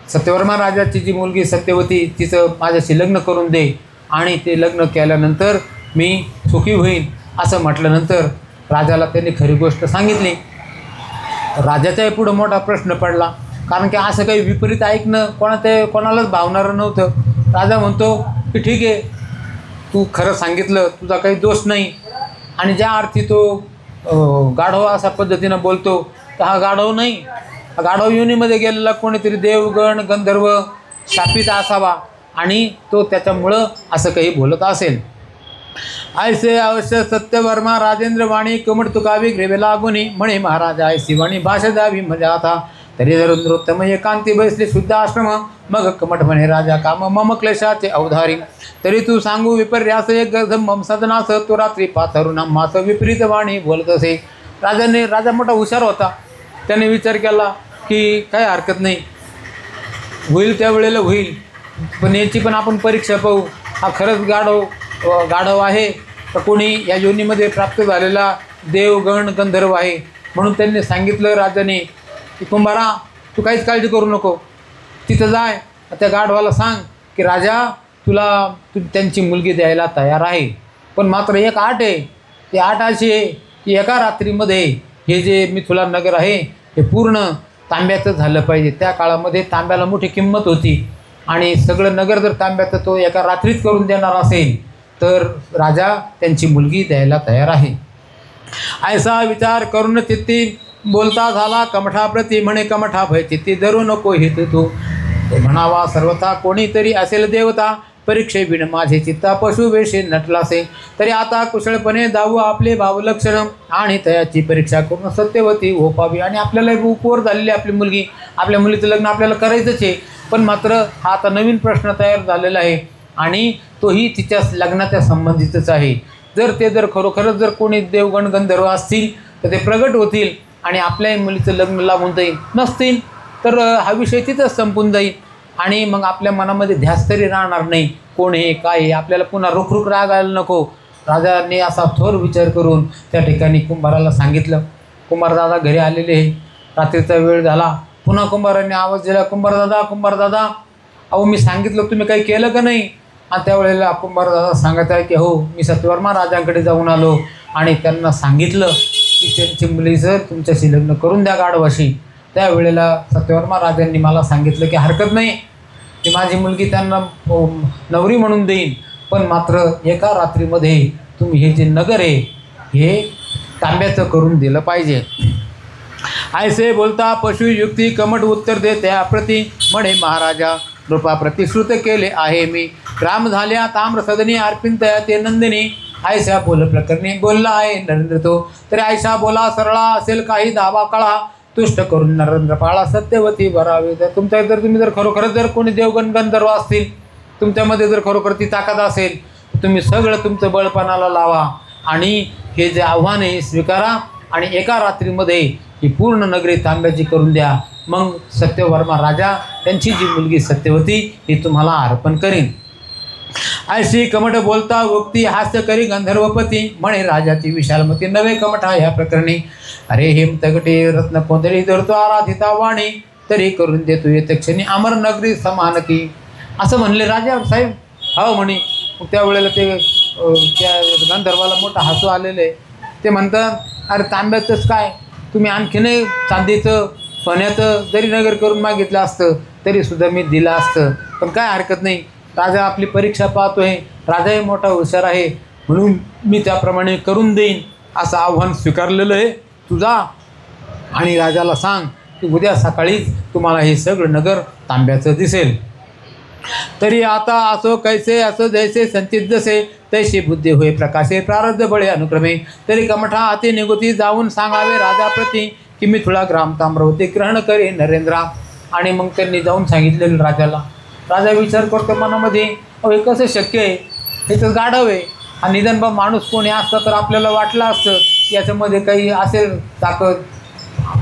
सत्यवर्मा राजाची जी मुलगी सत्यवती तिचं माझ्याशी लग्न करून दे आणि ते लग्न केल्यानंतर मी सुखी होईन असं म्हटल्यानंतर राजाला त्यांनी खरी गोष्ट सांगितली. राजाच्याही पुढं मोठा प्रश्न पडला, कारण की असं काही विपरीत ऐकणं कोणालाच भावणारं नव्हतं. राजा म्हणतो की ठीक आहे, तू खरं सांगितलं, तुझा काही दोष नाही. आणि ज्या अर्थी तो गाढव अशा पद्धतीनं बोलतो तर हा गाढव नाही, हा गाढव योनीमध्ये गेलेला कोणीतरी देवगण गंधर्व शापित असावा आणि तो त्याच्यामुळं असं काही बोलत असेल. ऐसे अवश्य सत्यवर्मा राजेंद्र वाणी कमट तुकावी ग्रेवे लागुनी म्हणे महाराजा ऐसी वाणी भाषा द्यावी म्हणजे आता तरी जर नृत्तम एकांती बसले शुद्ध आश्रम मग कमट म्हणे राजा काम मम क्लेशाचे अवधारी तरी तू सांगू विपर्यास एक मम सदनास तो रात्री पाथरुना मास विपरीत वाणी बोलत असे. राजा मोठा हुशार होता. त्याने विचार केला की काय हरकत नाही, होईल त्या वेळेला होईल, पण याची पण आपण परीक्षा पाहू. हा खरंच गाढव आहे तर कोणी या योनीमध्ये प्राप्त झालेला देवगण गंधर्व आहे. म्हणून त्यांनी सांगितलं राजाने की कुंभारा तू काहीच काळजी करू नको, तिथं जाय त्या गाढवाला सांग की राजा तुला त्यांची मुलगी द्यायला तयार आहे, पण मात्र एक अट आहे. ती अट अशी आहे की एका रात्रीमध्ये हे जे मिथिला नगर आहे हे पूर्ण तांब्याचं झालं पाहिजे. त्या काळामध्ये तांब्याला मोठी किंमत होती आणि सगळं नगर जर तांब्याचं तो एका रात्रीत करून देणार असेल तर राजा त्यांची मुलगी द्यायला तयार आहे. ऐसा विचार करून चित्ती बोलता झाला कमठाप्रती म्हणे कमठा भय चित्ती धरू नको हित तू म्हणावा सर्वथा कोणीतरी असेल देवता परीक्षे बिन माझे चित्ता पशुवेशे नटलासे तरी आता कुशळपणे दावू आपले भावलक्षण आणि तयाची परीक्षा करून सत्यवती होपावी. आणि आपल्याला उपवर झालेली आपली मुलगी, आपल्या मुलीचं लग्न आपल्याला करायचंच आहे, पण मात्र हा आता नवीन प्रश्न तयार झालेला आहे आणि तोही तिच्या लग्नाच्या संबंधितच आहे. जर खरोखरच जर कोणी देवगण गंधर्व असतील तर ते प्रगट होतील आणि आपल्याही मुलीचं लग्न लावून जाईल, नसतील तर हा विषय तिथंच संपून जाईल आणि मग आपल्या मनामध्ये ध्यास तरी राहणार नाही कोण हे काय हे. आपल्याला पुन्हा रुखरुख रागायला नको. राजाने असा थोर विचार करून त्या ठिकाणी कुंभाराला सांगितलं. कुंभारदादा घरी आलेले आहे, रात्रीचा वेळ झाला. पुन्हा कुंभाराने आवाज दिला, कुंभारदादा अहो मी सांगितलं तुम्ही काही केलं का नाही. आणि त्यावेळेला कुंभारदादा सांगत आहे की हो मी सत्यवर्मा राजांकडे जाऊन आलो आणि त्यांना सांगितलं की त्यांची मुली जर तुमच्याशी लग्न करून द्या गाढवाशी. त्यावेळेला सत्यवर्मा राजांनी मला सांगितलं की हरकत नाही, की माझी मुलगी त्यांना नवरी म्हणून देईन, पण मात्र एका रात्रीमध्ये तुम्ही हे जे नगर आहे हे तांब्याचं करून दिलं पाहिजे. ऐसे बोलता पशुयुक्ती कमट उत्तर दे त्याप्रती म्हणे महाराजा कृपा प्रतिश्रुत केले आहे मी राम झाल्या ताम्र सदनी अर्पिन तया ते नंदिनी ऐशा बोल प्रकरणी बोलला आहे नरेंद्र तो तरी ऐशा बोला सरळा असेल काही दावा कळा तुष्ट करून नरेंद्र पाळा सत्यवती भरावे. तर तुम्ही जर खरोखरच जर कोणी देवगण गंधर्व असतील, तुमच्यामध्ये जर खरोखर ती ताकद असेल तर तुम्ही सगळं तुमचं बळपणाला लावा आणि हे जे आव्हान आहे स्वीकारा आणि एका रात्रीमध्ये ही पूर्ण नगरी तांब्याची करून द्या. मग सत्यवर्मा राजा त्यांची जी मुलगी सत्यवती ही तुम्हाला अर्पण करीन. ऐशी कमठ बोलता वक्ती हास्य करी गंधर्वपती म्हणे राजाची विशालमती नवे कमठा ह्या प्रकरणी अरे हेम तगटे रत्न कोंदळी धरतो आराधिता वाणी तरी करून देतो येते क्षणी अमर नगरी समान की असं म्हणले राजा साहेब. हो म्हणे. त्यावेळेला ते त्या गंधर्वाला मोठा हसू आलेले. ते म्हणतात अरे तांब्याचंच काय, तुम्ही आणखीनही चांदीचं सोन्याचं जरी नगर करून मागितलं असतं तरीसुद्धा मी दिलं असतं, पण काय हरकत नाही. राजा आपली परीक्षा पाहतोय, राजाही मोठा हुशार आहे म्हणून मी त्याप्रमाणे करून देईन असं आव्हान स्वीकारलेलं आहे. तू जा आणि राजाला सांग की उद्या सकाळीच तुम्हाला हे सगळं नगर तांब्याचं दिसेल. तरी आता असो कैसे असो जैसे संचित जसे तैशी बुद्धी होय प्रकाशे प्रारब्ध बळे अनुक्रमे तरी कमठा हाती निगुती जाऊन सांगावे राजाप्रती की मी थोडा ग्राम ताम्रवती ग्रहण करे नरेंद्रा. आणि मग त्यांनी जाऊन सांगितलेलं राजाला. राजा विचार करतो मनामध्ये, हे कसं शक्य आहे, हे तर गाढव आहे. आणि निदान बा माणूस कोणी असतं तर आपल्याला वाटलं असतं याच्यामध्ये काही असेल ताकद,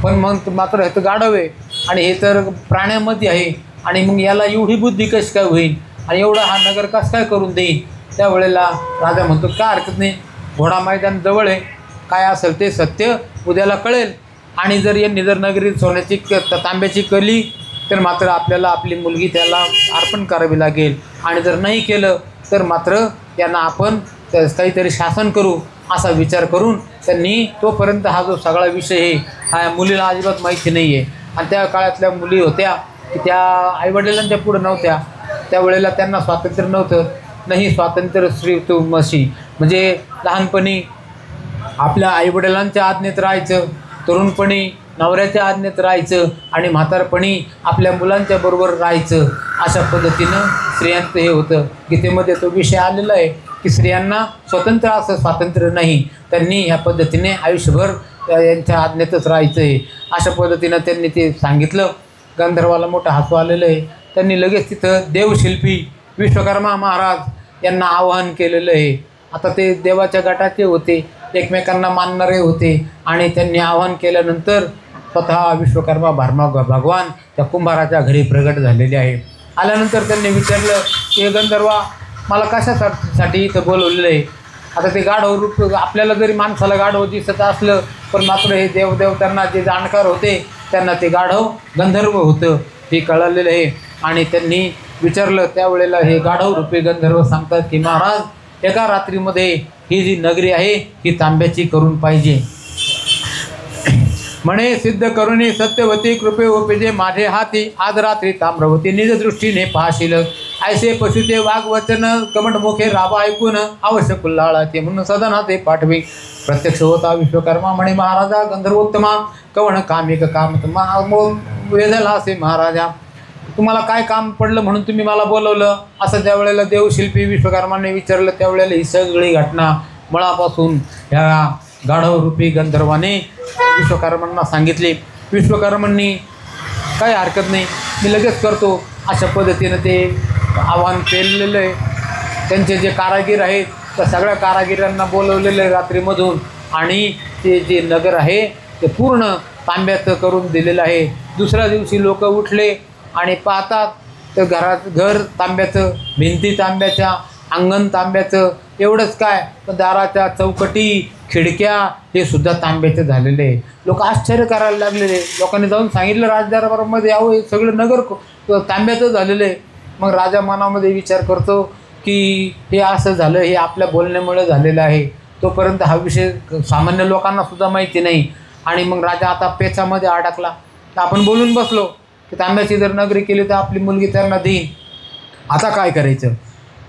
पण मग मात्र हे तर गाढव आहे आणि हे तर प्राण्यामध्ये आहे. आणि मग याला एवढी बुद्धी कशी काय होईल आणि एवढा हा नगर कसं काय करून देईल. त्यावेळेला राजा म्हणतो काय हरकत नाही, घोडा मैदान जवळ आहे, काय असेल ते सत्य उद्याला कळेल. आणि जर यांनी जर नगरीत सोन्याची तांब्याची कली तर मात्र आपल्याला आपली मुलगी त्याला अर्पण करावी लागेल. आणि जर नाही केलं तर मात्र यांना आपण काहीतरी शासन करू असा विचार करून त्यांनी तोपर्यंत हा जो सगळा विषय आहे हा मुलीला अजिबात माहिती नाही आहे. आणि त्या काळातल्या मुली होत्या की त्या आईवडिलांच्या पुढं नव्हत्या, त्यावेळेला त्यांना स्वातंत्र्य नव्हतं. नाही स्वातंत्र्य स्त्री तू मशी म्हणजे लहानपणी आपल्या आईवडिलांच्या आज्ञेत राहायचं, तरुणपणी नवऱ्याच्या आज्ञेत राहायचं आणि म्हातारपणी आपल्या मुलांच्या बरोबर राहायचं. अशा पद्धतीनं स्त्रियांचं हे होतं. गीतेमध्ये तो विषय आलेला आहे की स्त्रियांना स्वतंत्र असं स्वातंत्र्य नाही, त्यांनी ह्या पद्धतीने आयुष्यभर यांच्या आज्ञेतच राहायचं आहे. अशा पद्धतीनं त्यांनी ते सांगितलं. गंधर्वाला मोठं हसू आलेलं आहे. त्यांनी लगेच तिथं देवशिल्पी विश्वकर्मा महाराज यांना आवाहन केलेलं आहे. आता ते देवाच्या गटाचे होते, एकमेकांना मानणारे होते. आणि त्यांनी आवाहन केल्यानंतर स्वतः विश्वकर्मा भगवान त्या कुंभाराच्या घरी प्रगट झालेले आहे. आल्यानंतर त्यांनी विचारलं की गंधर्वा मला कशासाठी इथं बोलवलेलं आहे. आता ते गाढव रूप आपल्याला जरी माणसाला गाढव दिसत असलं पण मात्र हे देवदेव त्यांना जे जाणकार होते त्यांना ते गाढव गंधर्व होतं हे कळलेलं आहे. आणि त्यांनी विचारलं त्यावेळेला हे गाढव रूपी गंधर्व सांगतात की महाराज एका रात्रीमध्ये ही जी नगरी आहे ही तांब्याची करून पाहिजे. म्हणे सिद्ध करुणी सत्यवती कृपे उपजे माझे हाती आज रात्री ताम्रवती निज दृष्टीने पाहशील ऐसे पशुते वाघ वचन कमंड मुखे राबा ऐकून अवश्य कुल्हाळा ते म्हणून सदना ते पाठवी. प्रत्यक्ष होता विश्वकर्मा म्हणे महाराजा गंधर्वोत्तमा कवण कामिक काम वेदला असे महाराजा तुम्हाला काय काम पडलं म्हणून तुम्ही मला बोलवलं असं त्यावेळेला देवशिल्पी विश्वकर्माने विचारलं. त्यावेळेला ही सगळी घटना मुळापासून ह्या गाढवरूपी गंधर्वाने विश्वकर्मांना सांगितले. विश्वकर्मांनी काय हरकत नाही मी लगेच करतो अशा पद्धतीनं ते आव्हान केलेलं आहे. त्यांचे जे कारागीर आहेत त्या सगळ्या कारागिरांना बोलवलेलं आहे रात्रीमधून आणि ते जे नगर आहे ते पूर्ण तांब्याचं करून दिलेलं आहे. दुसऱ्या दिवशी लोक उठले आणि पाहतात तर घर तांब्याचं, भिंती तांब्याच्या, अंगण तांब्याचं, एवढंच काय पण दाराच्या चौकटी खिडक्या हे सुद्धा तांब्याचे झालेले आहे. लोक आश्चर्य करायला लागलेले. लोकांनी जाऊन सांगितलं राजदरबारामध्ये यावं हे सगळं नगर तांब्याचं झालेलं आहे. मग राजा मनामध्ये विचार करतो की हे असं झालं हे आपल्या बोलण्यामुळे झालेलं आहे. तोपर्यंत हा विषय सामान्य लोकांना सुद्धा माहिती नाही. आणि मग राजा आता पेचामध्ये अडकला. तर आपण बोलून बसलो की तांब्याची जर नगरी केली तर आपली मुलगी त्यांना देईन. आता काय करायचं.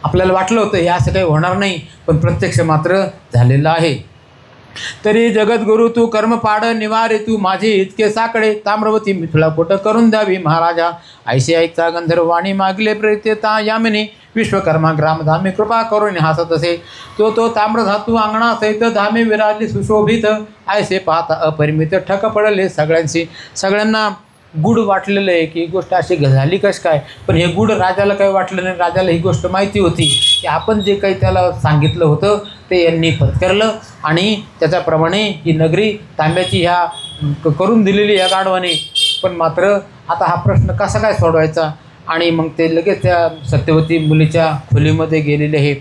आपल्याला वाटलं होतं हे असं काही होणार नाही पण प्रत्यक्ष मात्र झालेलं आहे. तरी जगद्गुरु तू कर्म पाड निवारे तू माझे इतके साकडे ताम्रवती मिथुला कोट करून द्यावी महाराजा ऐसे ऐकता गंधर्वाणी मागले प्रेत्यता यामिनी विश्वकर्मा ग्रामधामी कृपा करून हासत असे तो ताम्रधातू अंगणा सहित धामे विराजली सुशोभित ऐसे पाहता अपरिमित ठक पडले सगळ्यांशी. सगळ्यांना गुढ वाटलेलं आहे की ही गोष्ट अशी झाली कशी काय. पण हे गुढ राजाला काही वाटलं नाही. राजाला ही गोष्ट माहिती होती की आपण जे काही त्याला सांगितलं होतं ते यांनी पत्करलं आणि त्याच्याप्रमाणे ही नगरी तांब्याची ह्या करून दिलेली या गाढवाने. पण मात्र आता हा प्रश्न कसा काय सोडवायचा. आणि मग ते लगेच त्या सत्यवती मुलीच्या खोलीमध्ये गेलेले आहे.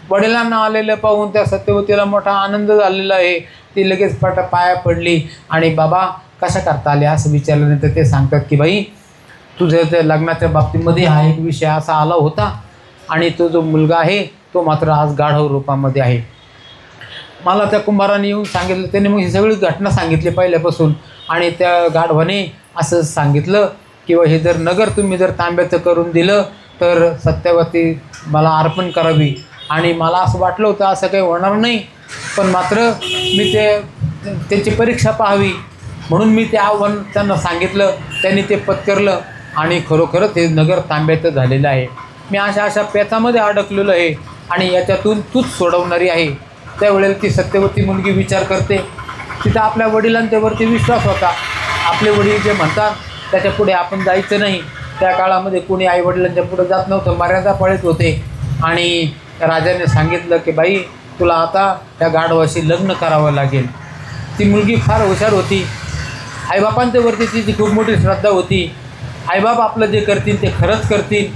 वडिलांना आलेलं पाहून त्या सत्यवतीला मोठा आनंद झालेला आहे. ती लगेच पाया पडली आणि बाबा कशा करता आले असं विचारल्यानंतर ते सांगतात की बाई तुझ्या त्या लग्नाच्या बाबतीमध्ये हा एक विषय असा आला होता आणि तो जो मुलगा आहे तो मात्र आज गाढव रूपामध्ये आहे. मला त्या कुंभाराने येऊन सांगितलं. त्याने मग ही सगळी घटना सांगितली पहिल्यापासून. आणि त्या गाढवाने असं सांगितलं की हे जर नगर तुम्ही जर तांब्याचं करून दिलं तर सत्यवती मला अर्पण करावी. आणि मला असं वाटलं होतं असं काही होणार नाही पण मात्र मी त्याची परीक्षा पाहावी म्हणून मी ते आव्हान त्यांना सांगितलं. त्यांनी ते पत्करलं आणि खरोखरच हे नगर तांब्याचं झालेलं आहे. मी अशा अशा पेचामध्ये अडकलेलो आहे आणि याच्यातून तूच सोडवणारी आहे. त्यावेळेला ती सत्यवती मुलगी विचार करते. तिथं आपल्या वडिलांच्यावरती विश्वास होता. आपले वडील जे म्हणतात त्याच्या पुढे आपण जायचं नाही. त्या काळामध्ये कोणी आईवडिलांच्या पुढे जात नव्हतं, मर्यादा पाळत होते. आणि राजाने सांगितलं की बाई तुला आता त्या गाढवाशी लग्न करावं लागेल. ती मुलगी फार हुशार होती. आईबापांच्यावरती तिची खूप मोठी श्रद्धा होती. आईबाप आपलं जे करतील ते खरंच करतील,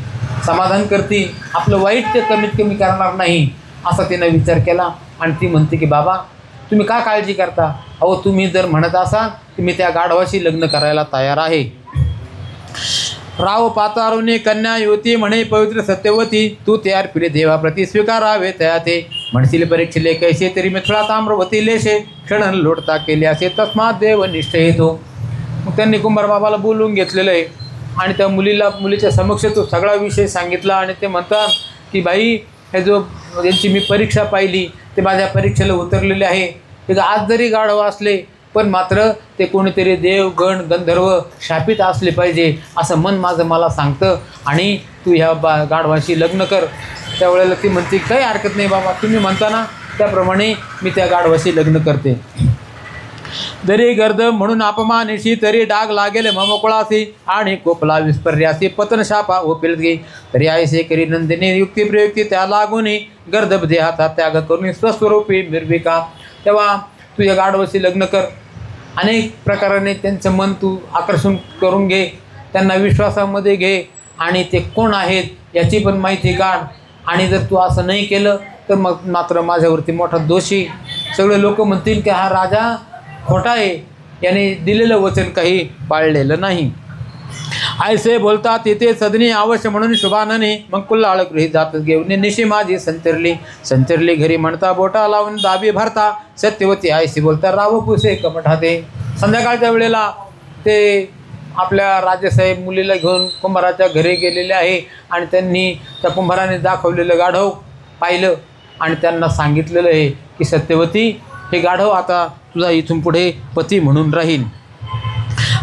समाधान करतील, आपलं वाईट ते कमीत कमी करणार नाही असा तिनं विचार केला. आणि ती म्हणते की बाबा तुम्ही का काळजी करता? अहो तुम्ही जर म्हणत असाल की मी त्या गाढवाशी लग्न करायला तयार आहे. राव पातारुणी कन्या युवती म्हणे पवित्र सत्यवती तू तयार फिरे देवाप्रती स्वीकारावे तया ते म्हणशील परीक्षिले कैसे तरी मिथळा ताम्रवती लेशे क्षण लोटता केले असे तस्मात देव निष्ठ येतो. मग त्यांनी कुंभारबाबाला बोलवून घेतलेलं आहे आणि त्या मुलीच्या समक्ष तो सगळा विषय सांगितला. आणि ते म्हणतात की बाई हे यांची मी परीक्षा पाहिली ते माझ्या परीक्षेला उतरलेले आहे. ते आज जरी गाढव असले पण मात्र ते कोणीतरी देव गण गंधर्व शापित असले पाहिजे असं मन माझं मला सांगतं आणि तू ह्या गाढवाशी लग्न कर. त्यावेळेला ती म्हणते काही हरकत नाही बाबा, तुम्ही म्हणता ना त्याप्रमाणे मी त्या गाढवाशी लग्न करते. जरी गर्द म्हणून अपमानिशी तरी डाग लागेल ममकुळासी आणि कोपला विस्पर्यासी पतन शापा होपेल गे तरी आयसे करी नंदिनी युक्ती प्रयुक्ती त्या लागून गर्दभ देहाचा त्याग करून स्वस्वरूपी निर्विका. तेव्हा तू या गाढवाशी लग्न कर. अनेक प्रकाराने त्यांचं मन तू आकर्षण करून घे, त्यांना विश्वासामध्ये घे आणि ते कोण आहेत याची पण माहिती काढ. आणि जर तू असं नाही केलं तर मग मात्र माझ्यावरती मोठा दोषी. सगळे लोक म्हणतील की हा राजा खोटा आहे, याने दिलेलं वचन काही पाळलेलं नाही. ऐसे बोलता तिथे सदनी अवश्य म्हणून शुभानने मग कुल्लाळ गृही जात घेऊन निशी माझी संचरली घरी म्हणता बोटा लावून दाबी भरता सत्यवती ऐसे बोलता राव पुसे कमठाते. संध्याकाळच्या वेळेला ते आपल्या राजेसाहेब मुलीला घेऊन कुंभाराच्या घरी गेलेले आहे आणि त्यांनी त्या कुंभाराने दाखवलेलं गाढव पाहिलं आणि त्यांना सांगितलेलं आहे की सत्यवती हे गाढव आता तुझा इथून पुढे पती म्हणून राहील.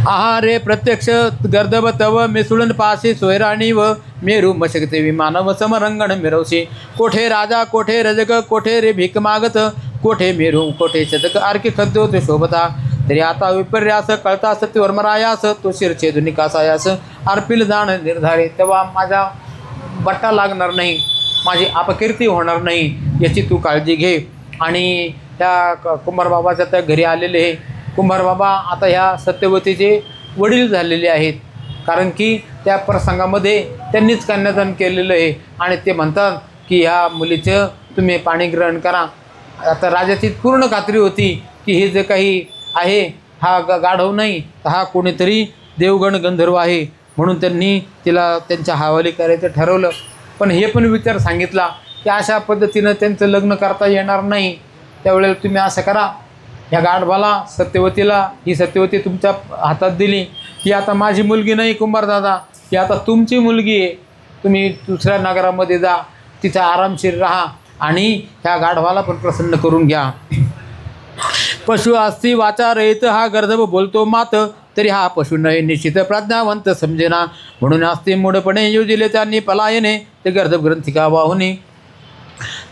आहारे प्रत्यक्ष गर्दभ तव मिसळून पाशी सोयराणी व मेरू मशकते विमानव समरंगण मिरवशी कोठे राजा कोठे रजक कोठे रे भीक मागत कोठे मेरू कोठे शतक आर्की खद्यो ते शोभता तरी आता विपर्यास कळता सत्यवर्मरायास तो शिरछेदुनी कासायास अर्पिल जाण निर्धारे. तेव्हा माझा बट्टा लागणार नाही, माझी अपकीर्ती होणार नाही याची तू काळजी घे. आणि त्या कुंभारबाबाच्या त्या घरी आलेले हे कुंभारबाबा आता ह्या सत्यवतीचे वडील झालेले आहेत, कारण की त्या प्रसंगामध्ये त्यांनीच कन्यादान केलेलं आहे. आणि ते म्हणतात की ह्या मुलीचं तुम्ही पाणीग्रहण करा. आता राजाची पूर्ण खात्री होती की हे जे काही आहे हा गाढव नाही, हा कोणीतरी देवगण गंधर्व आहे, म्हणून त्यांनी तिला त्यांच्या हवाली करायचं ठरवलं. पण हे पण विचार सांगितला की अशा पद्धतीनं त्यांचं लग्न करता येणार नाही. त्यावेळेला तुम्ही असं करा, ह्या गाढवाला सत्यवतीला ही सत्यवती तुमच्या हातात दिली, ही आता माझी मुलगी नाही कुंभारदादा, ही आता तुमची मुलगी आहे. तुम्ही दुसऱ्या नगरामध्ये जा, तिथं आरामशीर राहा आणि ह्या गाढवाला पण प्रसन्न करून घ्या. पशु असती वाचा रहित हा गर्दभ बोलतो मात तरी हा पशु नये निश्चित प्रज्ञावंत समजेना म्हणून असते मूढपणे योजिले त्यांनी पलायने ते गर्दभ ग्रंथिका वाहुनी.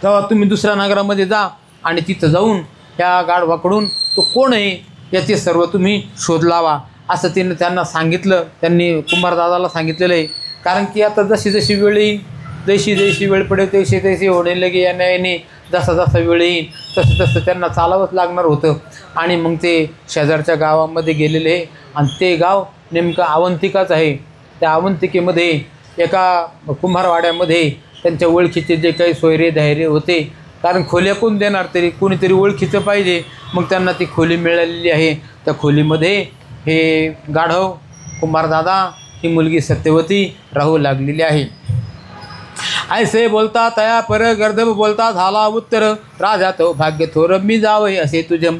तेव्हा तुम्ही दुसऱ्या नगरामध्ये जा आणि तिथं जाऊन त्या गाढवाकडून तो कोण आहे याचे सर्व तुम्ही शोध लावा असं तिनं त्यांना सांगितलं. त्यांनी कुंभारदादाला सांगितलेलं आहे, कारण की आता जशी जशी वेळ येईल, जशी वेळ पडेल तशी होणे लगे या न्यायाने जसा वेळ येईल तसं त्यांना चालावंच लागणार होतं. आणि मग ते शेजारच्या गावामध्ये गेलेले आणि ते गाव नेमकं अवंतिकाच आहे. त्या अवंतिकेमध्ये एका कुंभारवाड्यामध्ये त्यांच्या ओळखीचे जे काही सोयरे धैर्य होते, कारण खोल्या कोण देणार, तरी कोणीतरी ओळखीचं पाहिजे. मग त्यांना ती खोली मिळालेली आहे. त्या खोलीमध्ये हे गाढव कुंभारदादा ही मुलगी सत्यवती राहू लागलेली आहे. ऐसे बोलता तया पर गर्दभ बोलता झाला उत्तर राजा तो भाग्य थोर मी जावई असे तुझम.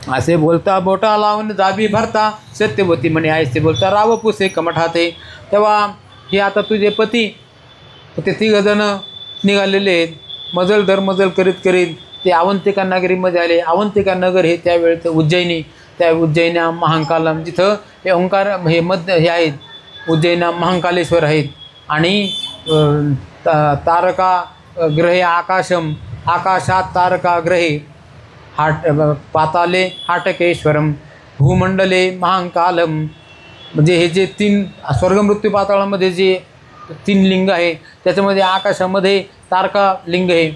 असे बोलता बोटा लावून जाबी भरता सत्यवती म्हणे ऐसे बोलता राव पुसे कमठाते. तेव्हा हे आता तुझे पती ते तिघजण निघालेले आहेत. मजल करीत ते अवंतिका नगरीमध्ये आले. अवंतिका नगर हे त्यावेळेचं उज्जैनी, त्या उज्जैना महाकालम जिथं हे ओंकार हे आहेत, उज्जैना महाकालेश्वर आहेत. आणि तारका ग्रहे आकाशम आकाशात तारका ग्रहे पाताले हाटकेश्वरम भूमंडले महाकालम. म्हणजे हे जे 3 स्वर्गमृत्यू पाताळामध्ये जे 3 लिंग आहे त्याच्यामध्ये आकाशामध्ये तारका लिंग आहे,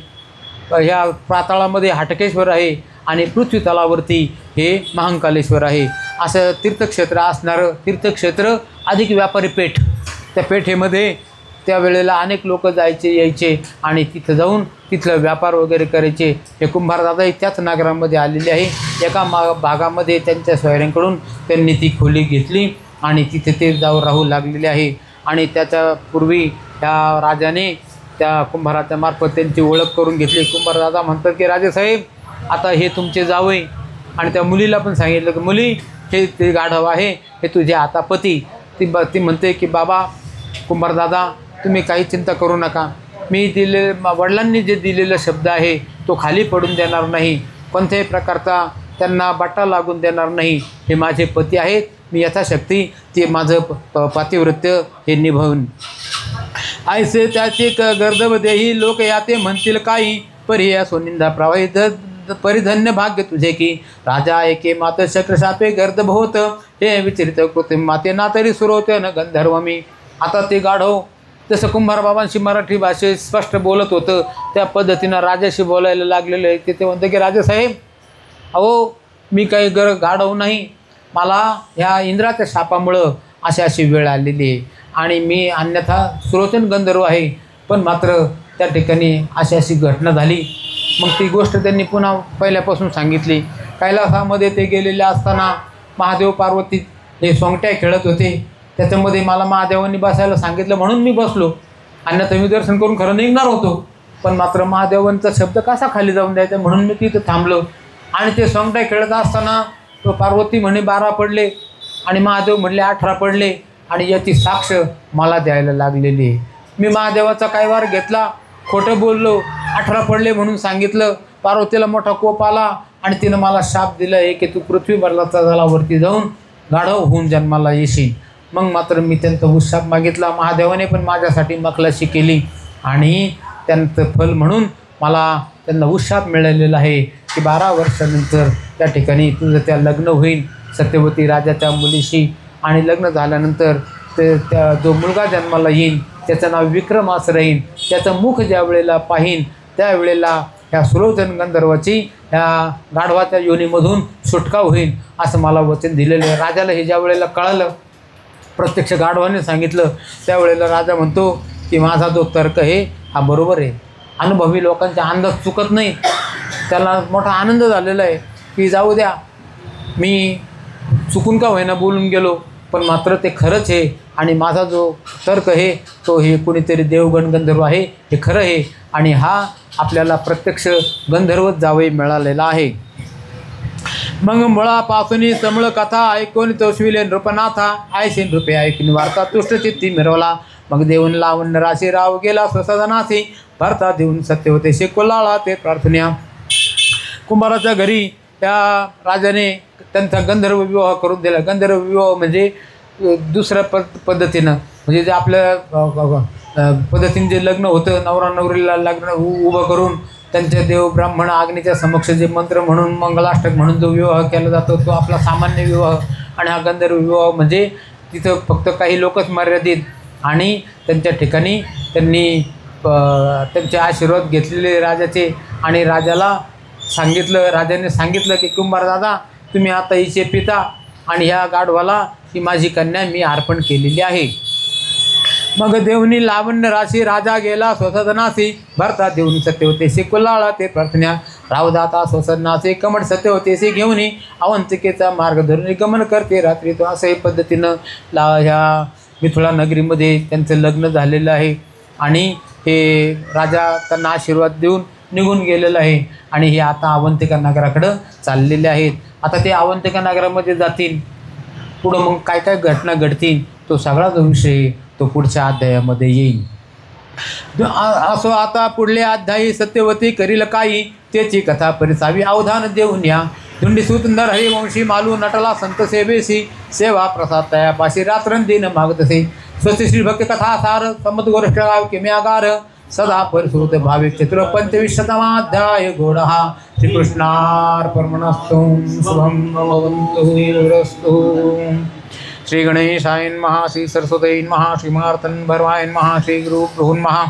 ह्या पाताळामध्ये हाटकेश्वर आहे आणि पृथ्वी तलावरती हे महाकालेश्वर आहे. असं तीर्थक्षेत्र असणारं तीर्थक्षेत्र अधिक व्यापारी पेठ. त्या पेठेमध्ये त्यावेळेला अनेक लोक जायचे यायचे आणि तिथं जाऊन तिथलं व्यापार वगैरे करायचे. हे कुंभारदादाही त्याच नगरामध्ये आलेले आहे. एका भागामध्ये त्यांच्या सोयऱ्यांकडून त्यांनी ती खोली घेतली आणि तिथे ते जाऊन राहू लागलेले आहे. आणि त्याच्यापूर्वी ह्या राजाने त्या कुंभाराच्या मार्फत त्यांची ओळख करून घेतली. कुंभारदादा म्हणतात की राजेसाहेब आता हे तुमचे जावई. आणि त्या मुलीला पण सांगितलं की मुली हे ते गाढव आहे, हे तुझे आता पती. ती म्हणते की बाबा कुंभारदादा तुम्ही काही चिंता करू नका, मी वडिलांनी जे दिलेला शब्द आहे तो खाली पडून देणार नाही, कोणत्याही प्रकारचा त्यांना बट्टा लागून देणार नाही. हे माझे पती आहेत, मी यथाशक्ती ते माझं पातिव्रत्य हे निभावून. ऐसे त्याचे गर्दव देही लोक याते म्हणतील काही, परी या सोनिंदा प्रवाहित परिधन्य भाग्य तुझे की राजा एके मात शक्र शापे गर्दभ होत, हे विचरित कृत्रिम माते ना तरी सुरवत न गंधर्व मी. आता ते गाढव जसं कुंभारबाबांशी मराठी भाषेत स्पष्ट बोलत होतं त्या पद्धतीनं राजाशी बोलायला लागलेलं आहे. ते म्हणते की राजेसाहेब अहो मी काही गाढव नाही, मला ह्या इंद्राच्या शापामुळं अशी वेळ आलेली आहे आणि मी अन्यथा सुरोचन गंधर्व आहे. पण मात्र त्या ठिकाणी अशी घटना झाली. मग ती गोष्ट त्यांनी पुन्हा पहिल्यापासून सांगितली. कैलासामध्ये ते गेलेले असताना महादेव पार्वती हे सोंगट्या खेळत होते, त्याच्यामध्ये मला महादेवांनी बसायला सांगितलं म्हणून मी बसलो, अन्यथा मी दर्शन करून खरं निघणार होतो. पण मात्र महादेवांचा शब्द कसा खाली जाऊन द्यायचा म्हणून मी तिथं थांबलो. आणि ते सोंगट्या खेळत असताना पार्वती म्हणे 12 पडले आणि महादेव म्हणले 18 पडले आणि याची साक्ष मला द्यायला लागलेली आहे. मी महादेवाचा काय वार घेतला, खोटं बोललो, 18 पडले म्हणून सांगितलं. पार्वतीला मोठा कोप आला आणि तिनं मला शाप दिला आहे की तू पृथ्वी बदलाचा झालावरती जाऊन गाढव होऊन जन्माला येशील. मग मात्र मी त्यांचा उशाप मागितला. महादेवाने पण माझ्यासाठी मखलाशी केली आणि त्यांचं फल म्हणून मला त्यांना उशाप मिळालेला आहे की 12 वर्षानंतर त्या ठिकाणी तुझं त्या लग्न होईल सत्यवती राजाच्या मुलीशी. आणि लग्न झाल्यानंतर ते त्या जो मुलगा जन्माला येईल त्याचं नाव विक्रम असं राहील. त्याचं मुख ज्या वेळेला पाहीन त्यावेळेला ह्या सुलोचन गंधर्वाची ह्या गाढवाच्या योनीमधून सुटका होईल असं मला वचन दिलेलं आहे. राजाला हे ज्या वेळेला कळालं, प्रत्यक्ष गाढवाने सांगितलं, त्यावेळेला राजा म्हणतो की माझा जो तर्क आहे हा बरोबर आहे. अनुभवी लोकांचे अंदाज चुकत नाही. त्याला मोठा आनंद झालेला आहे की जाऊ द्या, मी चुकून का होईना बोलून गेलो पण मात्र ते खरंच आहे आणि माझा जो तर्क आहे तो हे कुणीतरी देवगण गंधर्व आहे हे खरं आहे आणि हा आपल्याला प्रत्यक्ष गंधर्वच जावई मिळालेला आहे. मग मुळापासून समळ कथा ऐकून तोषविले नृपनाथा, आयसे नृपे ऐकून वार्ता तुष्टचित्ती मिरवला. मग देऊन लावण्य राशी राव गेला स्वसदनासी, भरता देऊन सत्य होते शिकुलाळा ते प्रार्थन्या. कुंभाराच्या घरी त्या राजाने त्यांचा गंधर्व विवाह करून दिला. गंधर्व विवाह म्हणजे दुसऱ्या पद्धतीनं, म्हणजे जे आपल्या पद्धतीने जे लग्न होतं नवरा नवरीला लग्न उभं करून त्यांचे देव ब्राह्मण अग्नीच्या समक्ष जे मंत्र म्हणून मंगलाष्टक म्हणून जो विवाह केला जातो तो आपला सामान्य विवाह. आणि हा गंधर्व विवाह म्हणजे तिथं फक्त काही लोकच मर्यादित आणि त्यांच्या ठिकाणी त्यांनी त्यांचे आशीर्वाद घेतलेले राजाचे. आणि राजाने सांगितलं की कुंभारदादा तुम्ही आता हिचे पिता आणि ह्या गाढवाला ही माझी कन्या मी अर्पण केलेली आहे. मग देवनी लावण्य राशी राजा गेला स्वसदनासी, भरता देऊन सत्य होतेसी कुलाळा ते प्रार्थन्या. रावदाता स्वसदनासी कमट सत्य होतेसी घेऊन अवंतिकेचा मार्ग धरून गमन करते रात्री. तो असंही पद्धतीनं ह्या मिथिळा नगरीमध्ये त्यांचं लग्न झालेलं आहे आणि हे राजा त्यांना आशीर्वाद देऊन निघून गेलेलं आहे आणि हे आता अवंतिका नगराकडं चाललेले आहेत. आता ते अवंतिका नगरामध्ये जातील, पुढं मग काय काय घटना घडतील तो सगळा जो विषय तो पुढच्या अध्यायामध्ये येईल. असो आता पुढले अध्यायी सत्यवती करील काही, त्याची कथा परिसावी अवधान देऊन या. धुंडी सुंदर हरिवंशी मालू नटला संत सेवेसी, सेवा प्रसाद तयापाशी रात्रंदिन मागतसे. स्वस्ति श्री भक्ति कथा सार संबंध गोरष्ट किम्यागार सदा परिसुत भाविक चतुर पंचविंशतमाध्याय गौड़ः श्रीकृष्णार्पणमस्तु शुभं भवन्तु श्री गणेशाय नमः श्री सरस्वती नमः श्री मार्तन भरवाय नमः श्री गुरु बृहन्मः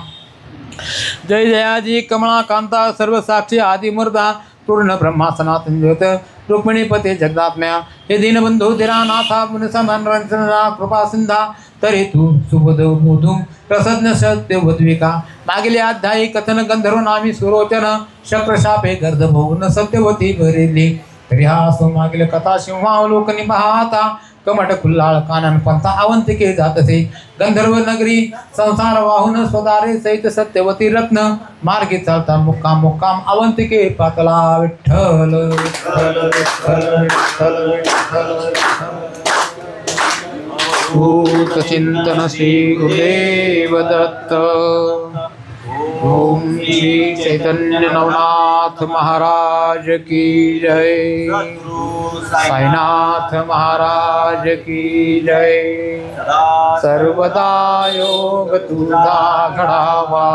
जय जयाजी कमला कांता सर्व साक्षी आदि मूर्ता पूर्ण ब्रह्मा सनातन ज्योत रुक्मिणीपते जगदात्म्या हे दीनबंधू धीरानाथा मुनिसमनरंजना कृपा सिंधा तरी तू सुबोध बोधू प्रसन्न सत्य वद्विका मागील अध्यायी कथन गंधर्व नामी सुरोचन शक्रशापे गर्द भोगन सत्यवती भरेली तरी हा सो मागील कथा सिंहावलोकनी पाहता कमट कुल्लाळ कानन पंथा अवंतिके जातसे गंधर्व नगरी संसार वाहून स्वदारे सहित सत्यवती रत्न मार्गी चालता मुक्काम मुक्काम अवंतिके पातला विठ्ठल विठ्ठल विठ्ठल विठ्ठल विठ्ठल भूत चिंतन श्री गुरुदेव दत्त ओम श्री चैतन्य नवनाथ महाराज की जय साईनाथ महाराज की जय सर्वदा योग तुझा घडावा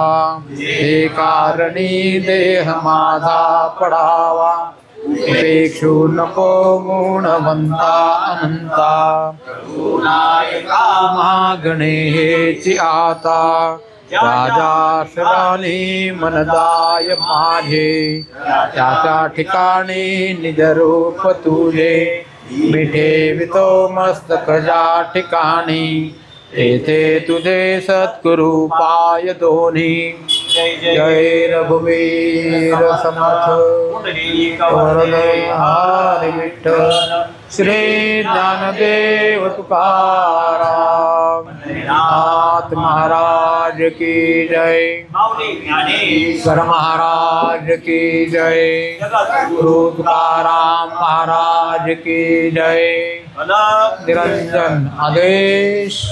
हे कारणी देह माझा पडावा अपेक्षू नको गुणवंता अनंता मागणे हेची आता राजा शरानी मनदाय माझे त्याच्या ठिकाणी निज रूप तुझे मिठे वितो मस्तक ज्या ठिकाणी तेथे तुझे सद्गुरु पाय दोन्ही जय रघुवीर समर्थ हरी विठ्ठल श्री ज्ञानदेव तुकाराम नाथ महाराज की जय ईश्वर महाराज की जय गुरु तुकाराम महाराज की जय निरंजन आदेश।